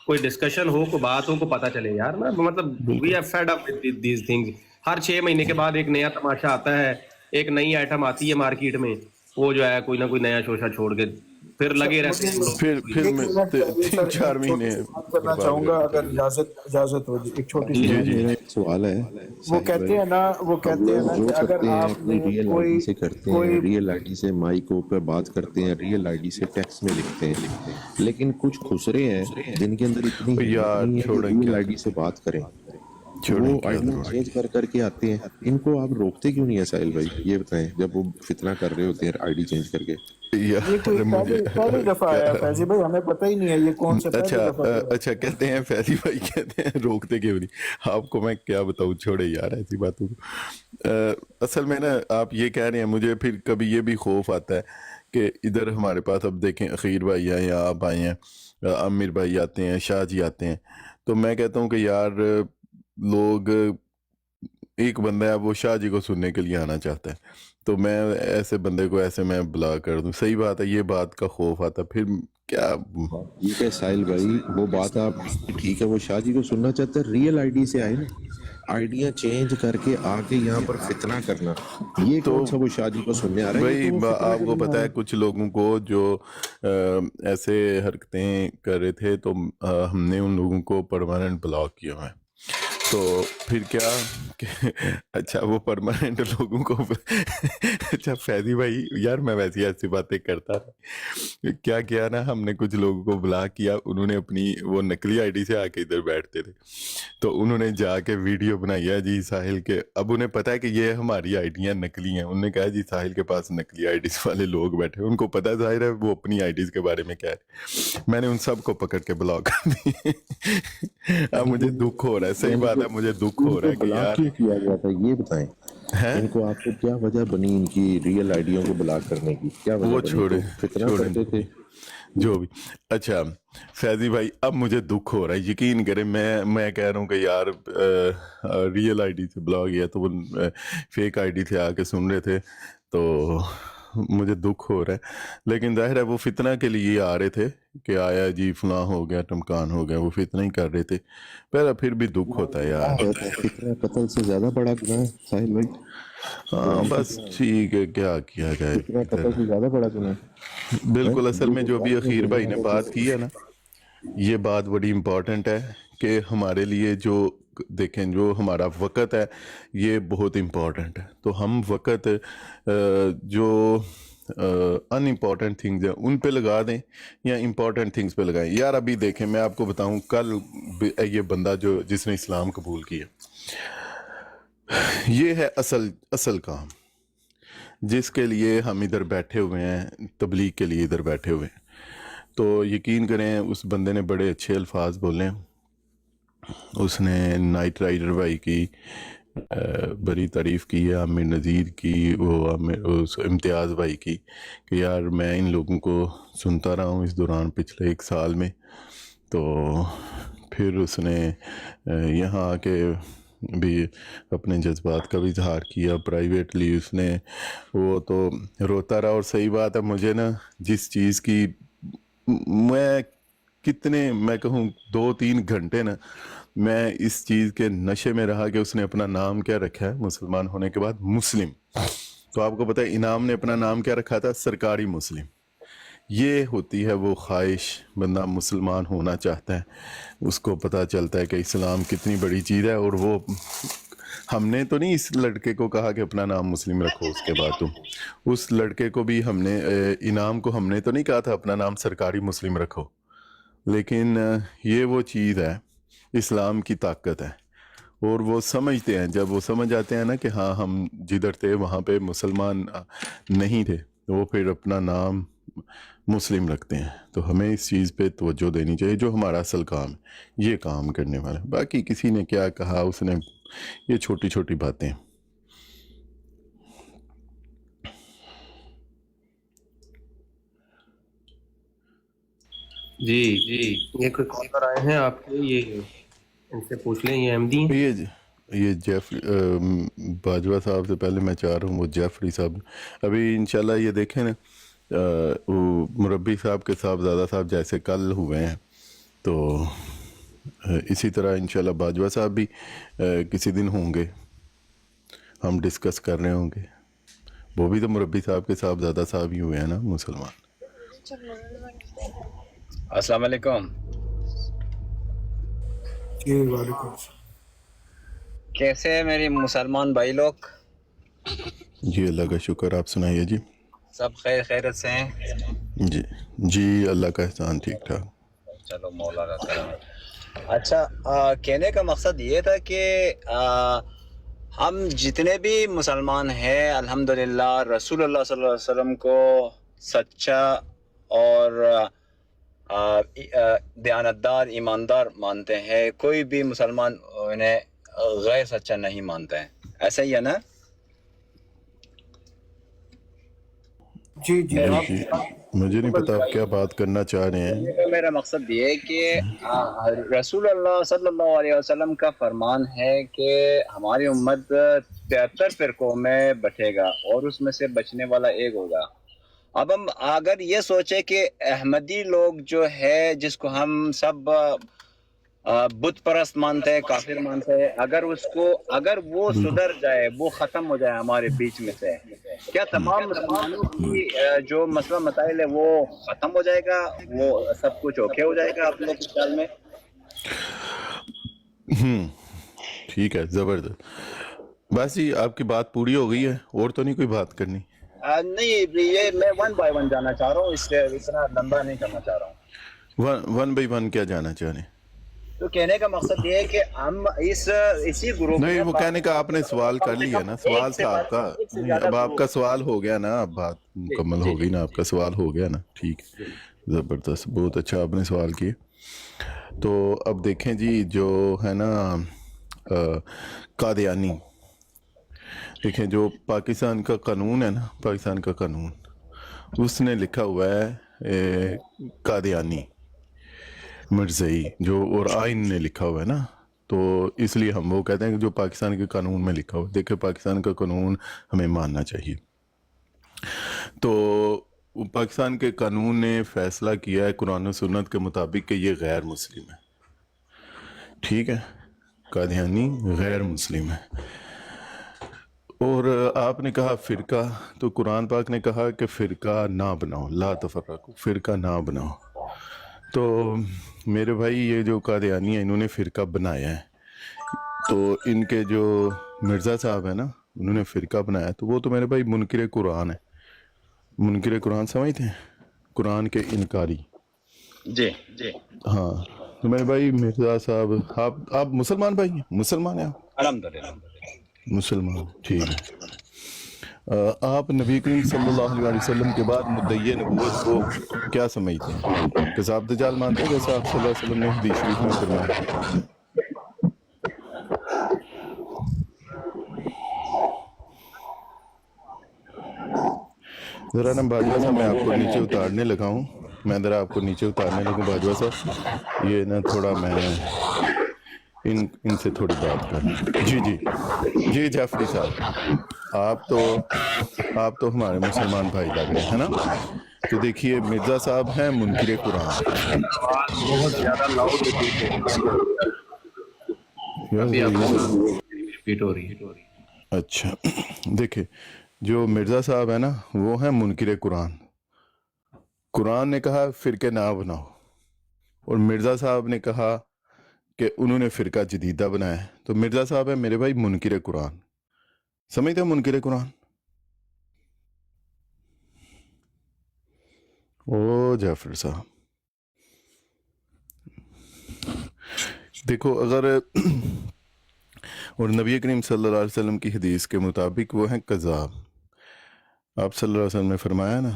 کوئی ڈسکشن ہو, کوئی بات ہو, کو پتہ چلے یار. مطلب we are fed up with these things. ہر 6 مہینے کے بعد ایک نیا تماشا آتا ہے, ایک نئی آئٹم آتی ہے مارکیٹ میں, وہ جو ہے کوئی نہ کوئی نیا شوشہ چھوڑ کے پھر لگے رہتے ہیں. پھر میں 3-4 مہینے کرنا چاہوں گا اگر اجازت ہو. ایک چھوٹی سی سوال ہے, وہ کہتے ہیں نا کہ اگر آپ ریئل آئی ڈی سے کرتے ہیں, ریئل آئی ڈی سے مائک پہ بات کرتے ہیں, ریئل آئی ڈی سے ٹیکسٹ میں لکھتے ہیں, لیکن کچھ خسرے ہیں جن کے اندر اتنی ریئل آئی ڈی سے بات کریں, وہ آئی ڈی چینج کر کے آتے ہیں. ان کو آپ روکتے کیوں نہیں ہیں ساحل بھائی, یہ بتائیں, جب وہ فتنہ کر رہے ہوتے ہیں آئی ڈی چینج کر کے. پہلی دفعہ آیا فیضی بھائی, ہمیں پتہ ہی نہیں ہے یہ کون سے. اچھا کہتے ہیں فیضی بھائی کہتے ہیں روکتے کیوں نہیں. آپ کو میں کیا بتاؤں, چھوڑے یار ایسی باتوں کو. اصل میں نا آپ یہ کہہ رہے ہیں, مجھے پھر کبھی یہ بھی خوف آتا ہے کہ ادھر ہمارے پاس اب دیکھیں اخیر بھائی ہیں یا آپ آئے ہیں, عامر بھائی آتے ہیں, شاہ جی آتے ہیں, تو میں کہتا ہوں کہ یار لوگ, ایک بندہ ہے وہ شاہ جی کو سننے کے لیے آنا چاہتا ہے, تو میں ایسے بندے کو ایسے میں بلا کر دوں. صحیح بات ہے, یہ بات کا خوف آتا, پھر کیا. ٹھیک ہے ساحل بھائی, وہ بات آپ ٹھیک ہے, وہ شاہ جی کو سننا چاہتے ہیں, ریئل آئی ڈی سے آئے نا, آئیڈیاں چینج کر کے آگے یہاں پر فتنہ کرنا, یہ کون سا وہ شاہ جی کو سننے آ رہا ہے؟ بھائی آپ کو پتہ ہے کچھ لوگوں کو جو ایسے حرکتیں کر رہے تھے, تو ہم نے ان لوگوں کو پرماننٹ بلاک کیا ہوا ہے. تو پھر کیا کہ اچھا وہ پرماننٹ لوگوں کو اچھا فیضی بھائی یار میں ویسی ایسی باتیں کرتا تھا, کیا کیا نا ہم نے کچھ لوگوں کو بلاک کیا, انہوں نے اپنی وہ نقلی آئی ڈی سے آ کے ادھر بیٹھتے تھے, تو انہوں نے جا کے ویڈیو بنائی ہے جی ساحل کے, اب انہیں پتہ ہے کہ یہ ہماری آئی ڈیاں نقلی ہیں, انہوں نے کہا جی ساحل کے پاس نقلی آئی ڈیز والے لوگ بیٹھے, ان کو پتہ ظاہر ہے وہ اپنی آئی ڈیز کے بارے میں کیا ہے. میں نے ان سب کو پکڑ کے بلاک کر دی. اب مجھے دکھ ہو رہا ہے, صحیح بات ہے, مجھے دکھ ہو رہا ہے کہ بلاک کیوں کیا گیا تھا یہ بتائیں, ان کو آپ کو کیا وجہ بنی ان کی ریئل آئیڈیوں کو بلاک کرنے کی, کیا وجہ وہ بنی؟ فتنہ کرتے تھے جو بھی. اچھا فیضی بھائی اب مجھے دکھ ہو رہا ہے, یقین کریں میں کہہ رہا ہوں کہ یار ریئل آئی ڈی سے بلاک کیا, تو وہ فیک آئی ڈی سے آ کے سن رہے تھے, تو مجھے دکھ ہو رہا ہے. لیکن ظاہر ہے وہ فتنہ کے لیے آ رہے تھے کہ آیا جی فلاں ہو گیا ٹمکان ہو گیا, وہ فتنہ ہی کر رہے تھے. پھر بھی دکھ ہوتا ہے یار. فتنہ قتل سے زیادہ بڑا گناہ ہے ساحل بھائی. ہاں بس ٹھیک ہے, کیا کیا جائے. فتنہ قتل سے زیادہ بڑا گناہ ہے. بالکل, اصل میں جو بھی اخیر بھائی نے بات کی ہے نا, یہ بات بڑی امپورٹنٹ ہے کہ ہمارے لیے جو دیکھیں جو ہمارا وقت ہے یہ بہت امپورٹنٹ ہے. تو ہم وقت جو ان امپورٹنٹ تھنگز ہیں ان پہ لگا دیں یا امپورٹنٹ تھنگز پہ لگائیں. یار ابھی دیکھیں میں آپ کو بتاؤں, کل یہ بندہ جس نے اسلام قبول کیا, یہ ہے اصل کام جس کے لیے ہم ادھر بیٹھے ہوئے ہیں, تبلیغ کے لیے ادھر بیٹھے ہوئے ہیں. تو یقین کریں اس بندے نے بڑے اچھے الفاظ بولے, اس نے نائٹ رائڈر بھائی کی بڑی تعریف کی ہے, عامر نذیر کی, وہ امتیاز بھائی کی, کہ یار میں ان لوگوں کو سنتا رہا ہوں اس دوران پچھلے 1 سال میں. تو پھر اس نے یہاں آ کے بھی اپنے جذبات کا بھی اظہار کیا پرائیویٹلی, اس نے وہ تو روتا رہا. اور صحیح بات ہے, مجھے نا جس چیز کی میں کہوں 2-3 گھنٹے نا میں اس چیز کے نشے میں رہا کہ اس نے اپنا نام کیا رکھا ہے مسلمان ہونے کے بعد, مسلم. تو آپ کو پتہ ہے انعام نے اپنا نام کیا رکھا تھا, سرکاری مسلم. یہ ہوتی ہے وہ خواہش, بندہ مسلمان ہونا چاہتا ہے, اس کو پتہ چلتا ہے کہ اسلام کتنی بڑی چیز ہے. اور وہ ہم نے تو نہیں اس لڑکے کو کہا کہ اپنا نام مسلم رکھو, اس کے بعد اس لڑکے کو بھی ہم نے انعام کو ہم نے تو نہیں کہا تھا اپنا نام سرکاری مسلم رکھو. لیکن یہ وہ چیز ہے, اسلام کی طاقت ہے. اور وہ سمجھتے ہیں, جب وہ سمجھ آتے ہیں نا کہ ہاں ہم جدھر تھے وہاں پہ مسلمان نہیں تھے, وہ پھر اپنا نام مسلم رکھتے ہیں. تو ہمیں اس چیز پہ توجہ دینی چاہیے, جو ہمارا اصل کام ہے یہ کام کرنے والا. باقی کسی نے کیا کہا, اس نے یہ چھوٹی چھوٹی باتیں. جی یہ کوئی کالر آئے ہیں آپ کے, یہ ان سے پوچھ لیں, یہ احمدی ہیں. یہ جیفری باجوہ صاحب سے پہلے میں چاہ رہا ہوں وہ جیفری صاحب ابھی انشاءاللہ یہ دیکھیں نا, مربی صاحب کے صاحبزادہ صاحب جیسے کل ہوئے ہیں, تو اسی طرح انشاءاللہ باجوہ صاحب بھی کسی دن ہوں گے, ہم ڈسکس کر رہے ہوں گے. وہ بھی تو مربی صاحب کے صاحبزادہ صاحب ہی ہوئے ہیں نا مسلمان. السلام علیکم. جی وعلیکم السلام. کیسے ہیں میری مسلمان بھائی لوگ؟ جی اللہ کا شکر, آپ سنائیے. جی سب خیریت سے ہیں؟ جی اللہ کا احسان, ٹھیک ٹھاک. چلو مولا کا کرم. اچھا کہنے کا مقصد یہ تھا کہ ہم جتنے بھی مسلمان ہیں الحمدللہ رسول اللہ صلی اللہ علیہ وسلم کو سچا اور دیانتدار ایماندار مانتے ہیں. کوئی بھی مسلمان انہیں غیر سچا نہیں مانتا ہے, ایسا ہی ہے نا؟ جی جی جی مجھے نہیں پتا آپ کیا بات کرنا چاہ رہے ہیں. تو میرا مقصد یہ ہے کہ رسول اللہ صلی اللہ علیہ وسلم کا فرمان ہے کہ ہماری امت 73 فرقوں میں بٹے گا اور اس میں سے بچنے والا ایک ہوگا. اب ہم اگر یہ سوچے کہ احمدی لوگ جو ہے جس کو ہم سب بت پرست مانتے ہیں، کافر مانتے ہیں، اگر وہ سدھر جائے، وہ ختم ہو جائے ہمارے بیچ میں سے، کیا تمام مسلمانوں کی جو مسئلہ مسائل ہے وہ ختم ہو جائے گا، وہ سب کچھ اوکے ہو جائے گا آپ لوگ کے خیال میں؟ ٹھیک ہے، زبردست. بس جی آپ کی بات پوری ہو گئی ہے، اور تو نہیں کوئی بات کرنی؟ نہیں، یہ میں 1 بائی 1 جانا چاہ رہا ہوں، اس سے اتنا لمبا نہیں کرنا چاہ رہا ہوں. 1 بائی 1 کیا جانا چاہ رہے ہیں؟ تو کہنے کا مقصد یہ ہے کہ ہم اسی گروپ نہیں، وہ کہنے کا آپ نے سوال کر لیا نا، سوال تھا آپ کا. اب آپ کا سوال ہو گیا نا، اب بات مکمل ہو گئی نا، آپ کا سوال ہو گیا نا. ٹھیک ہے، زبردست، بہت اچھا آپ نے سوال کیے. تو اب دیکھیں جی، جو ہے نا قادیانی، دیکھیں جو پاکستان کا قانون ہے نا، پاکستان کا قانون، اس نے لکھا ہوا ہے قادیانی مرزئی، جو اور آئین نے لکھا ہوا ہے نا، تو اس لیے ہم وہ کہتے ہیں کہ جو پاکستان کے قانون میں لکھا ہوا ہے. دیکھیں پاکستان کا قانون ہمیں ماننا چاہیے. تو پاکستان کے قانون نے فیصلہ کیا ہے قرآن و سنت کے مطابق کہ یہ غیر مسلم ہے. ٹھیک ہے، قادیانی غیر مسلم ہے. اور آپ نے کہا فرقہ، تو قرآن پاک نے کہا کہ فرقہ نہ بناؤ، لا تفرقوا، فرقہ نہ بناؤ. تو میرے بھائی یہ جو قادیانی ہیں انہوں نے فرقہ بنایا ہے. تو ان کے جو مرزا صاحب ہیں نا، انہوں نے فرقہ بنایا، تو وہ تو میرے بھائی منکر قرآن ہے. منکر قرآن سمجھتے ہیں؟ قرآن کے انکاری. جی جی ہاں. تو میرے بھائی مرزا صاحب، آپ مسلمان بھائی ہیں؟ مسلمان ہیں آپ؟ الحمدللہ مسلمان، ٹھیک ہے. آپ نبی کریم صلی اللہ علیہ وسلم کے بعد مدعی نبوت کو کیا سمجھتے ہیں؟ کذاب دجال مانتے ہیں جیسا آپ صلی اللہ علیہ وسلم نے حدیث شریف میں فرمایا؟ ذرا نا باجوہ صاحب، میں آپ کو نیچے اتارنے لگا ہوں، میں ذرا آپ کو نیچے اتارنے لگوں باجوہ صاحب. یہ نا تھوڑا میں ان سے تھوڑی بات کریں. جی جی جی جعفری صاحب، آپ تو ہمارے مسلمان بھائی لگ رہے ہیں نا. تو دیکھیے مرزا صاحب ہیں منکر قرآن. بہت زیادہ لاؤڈ ریپیٹ ہو رہی ہے. اچھا، دیکھیں جو مرزا صاحب ہیں نا، وہ ہیں منکر قرآن. قرآن نے کہا فرقے نہ بناؤ، اور مرزا صاحب نے کہا کہ انہوں نے فرقہ جدیدہ بنایا ہے. تو مرزا صاحب ہے میرے بھائی منکر قرآن. سمجھتے ہیں منکر قرآن؟ او جعفر صاحب دیکھو، اگر اور نبی کریم صلی اللہ علیہ وسلم کی حدیث کے مطابق وہ ہیں کذاب. آپ صلی اللہ علیہ وسلم نے فرمایا نا،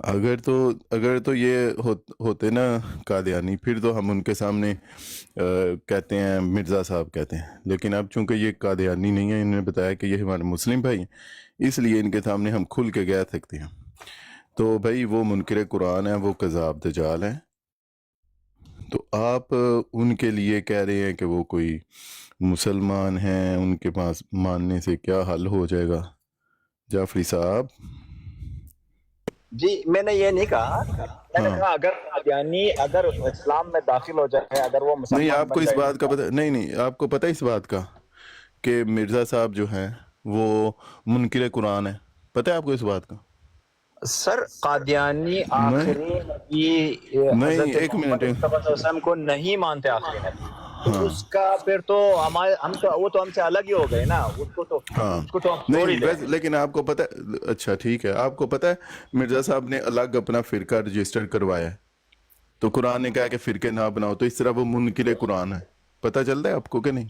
اگر تو یہ ہوتے نا قادیانی، پھر تو ہم ان کے سامنے کہتے ہیں مرزا صاحب کہتے ہیں. لیکن اب چونکہ یہ قادیانی نہیں ہے، انہوں نے بتایا کہ یہ ہمارے مسلم بھائی ہیں، اس لیے ان کے سامنے ہم کھل کے کہہ سکتے ہیں. تو بھائی وہ منکر قرآن ہیں، وہ کذاب دجال ہیں. تو آپ ان کے لیے کہہ رہے ہیں کہ وہ کوئی مسلمان ہیں، ان کے پاس ماننے سے کیا حل ہو جائے گا؟ جعفری صاحب جی، میں نے یہ نہیں کہا. میں نے کہا اگر قادیانی اگر اسلام میں داخل ہو جائے، اگر وہ مسلمان نہیں، آپ کو اس بات کا پتہ نہیں، آپ کو پتہ اس بات کا کہ مرزا صاحب جو ہیں وہ منکر قرآن ہیں؟ پتہ ہے آپ کو اس بات کا؟ سر وہ آخری نبی نہیں، ایک منٹ، وسلم کو نہیں مانتے آخری نبی، تو اس کا پھر تو وہ تو ہم سے الگ ہی ہو گئے نا. اس کو تو نہیں، لیکن آپ کو پتہ، اچھا ٹھیک ہے، آپ کو پتہ ہے مرزا صاحب نے الگ اپنا فرقہ رجسٹر کروایا ہے. تو قرآن نے کہا کہ فرقے نہ بناؤ، تو اس طرح وہ منکر قرآن ہے. پتہ چلتا ہے آپ کو کہ نہیں؟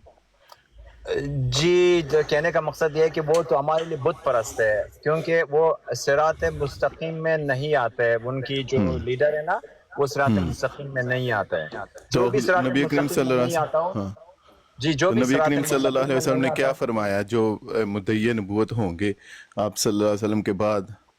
جی، کہنے کا مقصد یہ ہے کہ وہ تو ہمارے لیے بت پرست ہے، کیونکہ وہ صراط مستقیم میں نہیں آتے. ان کی جو لیڈر ہے نا، وہ صراط مستقیم میں نہیں آتا ہے. جو بھی صراط مستقیم میں نہیں آتا ہو، جی، جو بھی نبی کریم صلی اللہ علیہ وسلم نے کیا فرمایا؟ جو مدعی نبوت ہوں گے آپ صلی اللہ علیہ وسلم کے بعد،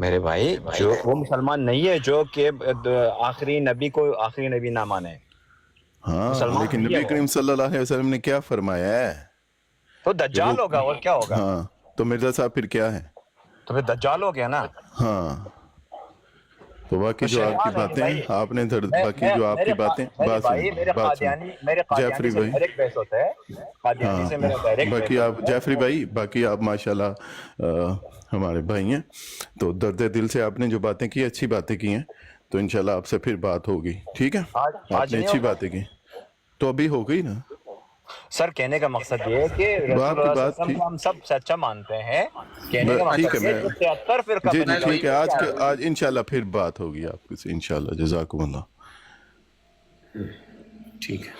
میرے بھائی جو وہ مسلمان نہیں ہے جو کہ آخری نبی کو آخری نبی نہ مانے. ہاں لیکن نبی کریم صلی اللہ علیہ وسلم نے کیا فرمایا ہے؟ تو دجال ہوگا اور کیا ہوگا. ہاں تو مرزا صاحب پھر کیا ہے؟ تو پھر دجال ہو گیا نا. ہاں تو باقی جو آپ کی باتیں آپ نے باقی جو آپ کی باتیں بات جعفری بھائی ہاں باقی آپ جعفری بھائی باقی آپ ماشاءاللہ ہمارے بھائی ہیں تو درد دل سے آپ نے جو باتیں کی اچھی باتیں کی ہیں تو انشاءاللہ آپ سے پھر بات ہوگی ٹھیک ہے. آپ نے اچھی باتیں کی تو ابھی ہو گئی نا. سر کہنے کا مقصد یہ ہے کہ رسول اللہ صلی اللہ علیہ وسلم کو ہم سب سچا مانتے ہیں. کہنے کا مقصد یہ ہے کہ 73 فرقہ جی ٹھیک ہے آج انشاءاللہ پھر بات ہوگی آپ سے انشاءاللہ. جزاکم اللہ. ٹھیک ہے.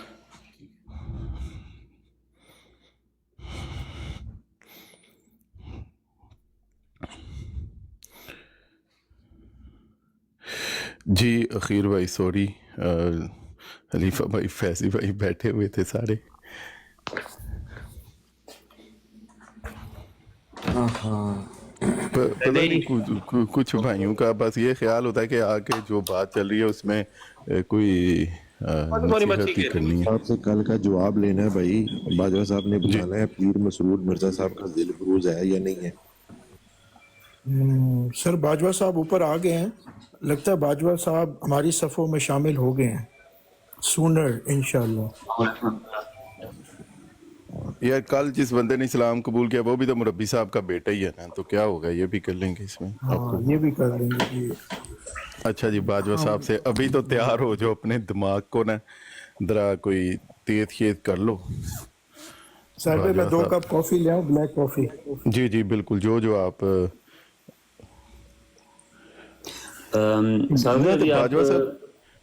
جی اخیر بھائی سوری خلیفہ بھائی فیضی بھائی بیٹھے ہوئے تھے سارے. پتہ نہیں کچھ بھائیوں کا بس یہ خیال ہوتا ہے کہ آگے جو بات چل رہی ہے اس میں کوئی نصیحت ہی کرنی ہے. آپ سے کل کا جواب لینا ہے بھائی. باجوہ صاحب نے بتانا ہے پیر مسعود مرزا صاحب کا ذل بروز ہے یا نہیں ہے. سر باجوہ صاحب اوپر آ گئے ہیں. لگتا ہے باجوہ صاحب ہماری صفوں میں شامل ہو گئے ہیں سونر انشاءاللہ. یار کل جس بندے نے اسلام قبول کیا وہ بھی تو مربی صاحب کا بیٹا ہی ہے نا تو کیا ہوگا یہ بھی کر لیں گے اس میں. ہاں یہ بھی کر لیں گے. اچھا جی باجوہ صاحب سے ابھی تو تیار ہو جو اپنے دماغ کو نا ذرا کوئی تیز خیز کر لو. سر پہ میں 2 کپ کافی لے آؤں بلیک کافی. جی جی بالکل جو آپ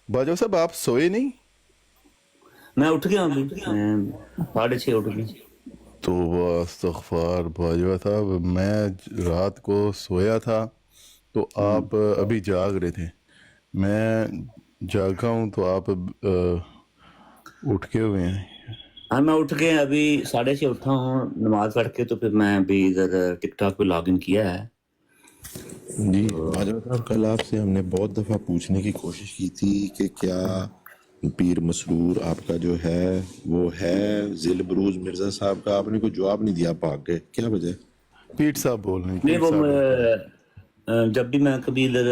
باجوہ صاحب آپ سوئے نہیں؟ میں اٹھ گیا ابھی 6:30 اٹھ گیا. تو استغفار باجوہ صاحب میں رات کو سویا تھا تو آپ ابھی جاگ رہے تھے. میں جاگا ہوں تو آپ اٹھ کے ہوئے ہیں. ہاں میں اٹھ کے ابھی 6:30 اٹھا ہوں نماز پڑھ کے تو پھر میں ابھی ادھر ٹک ٹاک پہ لاگ ان کیا ہے. جی باجوہ صاحب کل آپ سے ہم نے بہت دفعہ پوچھنے کی کوشش کی تھی کہ کیا پیر مسرور آپ کا جو ہے وہ ہے ذل بروز مرزا صاحب کا. آپ نے کوئی جواب نہیں دیا بھاگ گئے کیا وجہ؟ پیٹ صاحب بول رہے ہیں. نہیں وہ جب بھی میں کبھی ادھر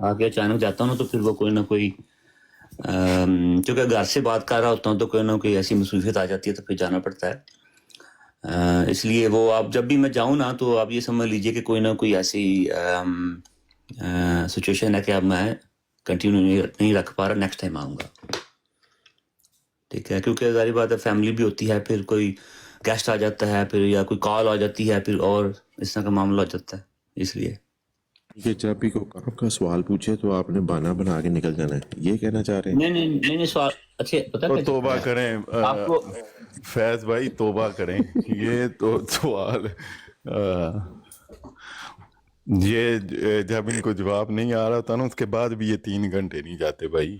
آگے اچانک جاتا ہوں تو پھر وہ کوئی نہ کوئی چونکہ گھر سے بات کر رہا ہوتا ہوں تو کوئی نہ کوئی ایسی مصروفیت آ جاتی ہے تو پھر جانا پڑتا ہے. اس لیے وہ آپ جب بھی میں جاؤں نا تو آپ یہ سمجھ لیجئے کہ کوئی نہ کوئی ایسی سچویشن ہے کہ اب میں کنٹینیو نہیں رکھ پا رہا. نیکسٹ ٹائم آؤں گا ٹھیک ہے کیونکہ ظاہر بات ہے فیملی بھی ہوتی ہے پھر کوئی گیسٹ آ جاتا ہے پھر یا کوئی کال آ جاتی ہے پھر اور اس طرح کا معاملہ ہو جاتا ہے. اس لیے کہ چاپی کو آپ کا سوال پوچھے تو آپ نے بہانہ بنا کے نکل جانا ہے یہ کہنا چاہ رہے ہیں؟ نہیں سوال اچھا پتہ ہے توبہ کریں فیض بھائی توبہ کریں. یہ تو سوال یہ جب ان کو جواب نہیں آ رہا تھا نا اس کے بعد بھی یہ 3 گھنٹے نہیں جاتے بھائی.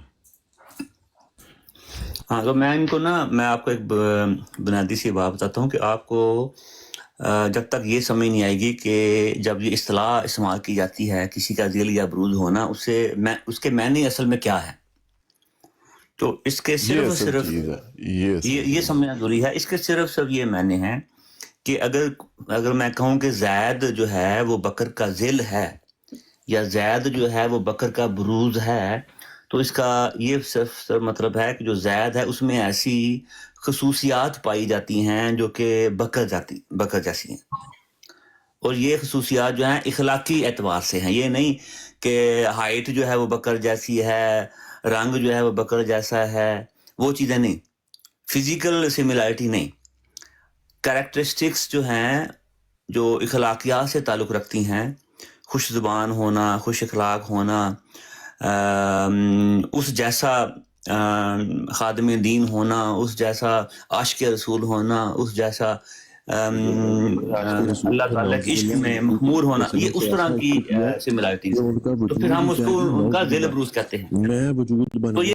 ہاں تو میں ان کو نا میں آپ کو ایک بنیادی سی بات بتاتا ہوں کہ آپ کو جب تک یہ سمجھ نہیں آئے گی کہ جب یہ اصطلاح استعمال کی جاتی ہے کسی کا ذل یا بروز ہونا اس کے معنی اصل میں کیا ہے تو اس کے صرف یہ سمجھنا ضروری ہے. اس کے صرف یہ معنی ہیں کہ اگر میں کہوں کہ زید جو ہے وہ بکر کا ذل ہے یا زید جو ہے وہ بکر کا بروز ہے تو اس کا یہ صرف مطلب ہے کہ جو زید ہے اس میں ایسی خصوصیات پائی جاتی ہیں جو کہ بکر جیسی ہیں اور یہ خصوصیات جو ہیں اخلاقی اعتبار سے ہیں. یہ نہیں کہ ہائٹ جو ہے وہ بکر جیسی ہے رنگ جو ہے وہ بکر جیسا ہے وہ چیزیں نہیں. فزیکل سملیرٹی نہیں. کریکٹرسٹکس جو ہیں جو اخلاقیات سے تعلق رکھتی ہیں خوش زبان ہونا خوش اخلاق ہونا اس جیسا خادم دین ہونا اس جیسا عاشق رسول ہونا اس جیسا اللہ تعالیٰ کے عشق میں مخمور ہونا یہ اس طرح کی سملیرٹی تو پھر ہم اس کو ان کا ذل بروز کہتے ہیں. تو یہ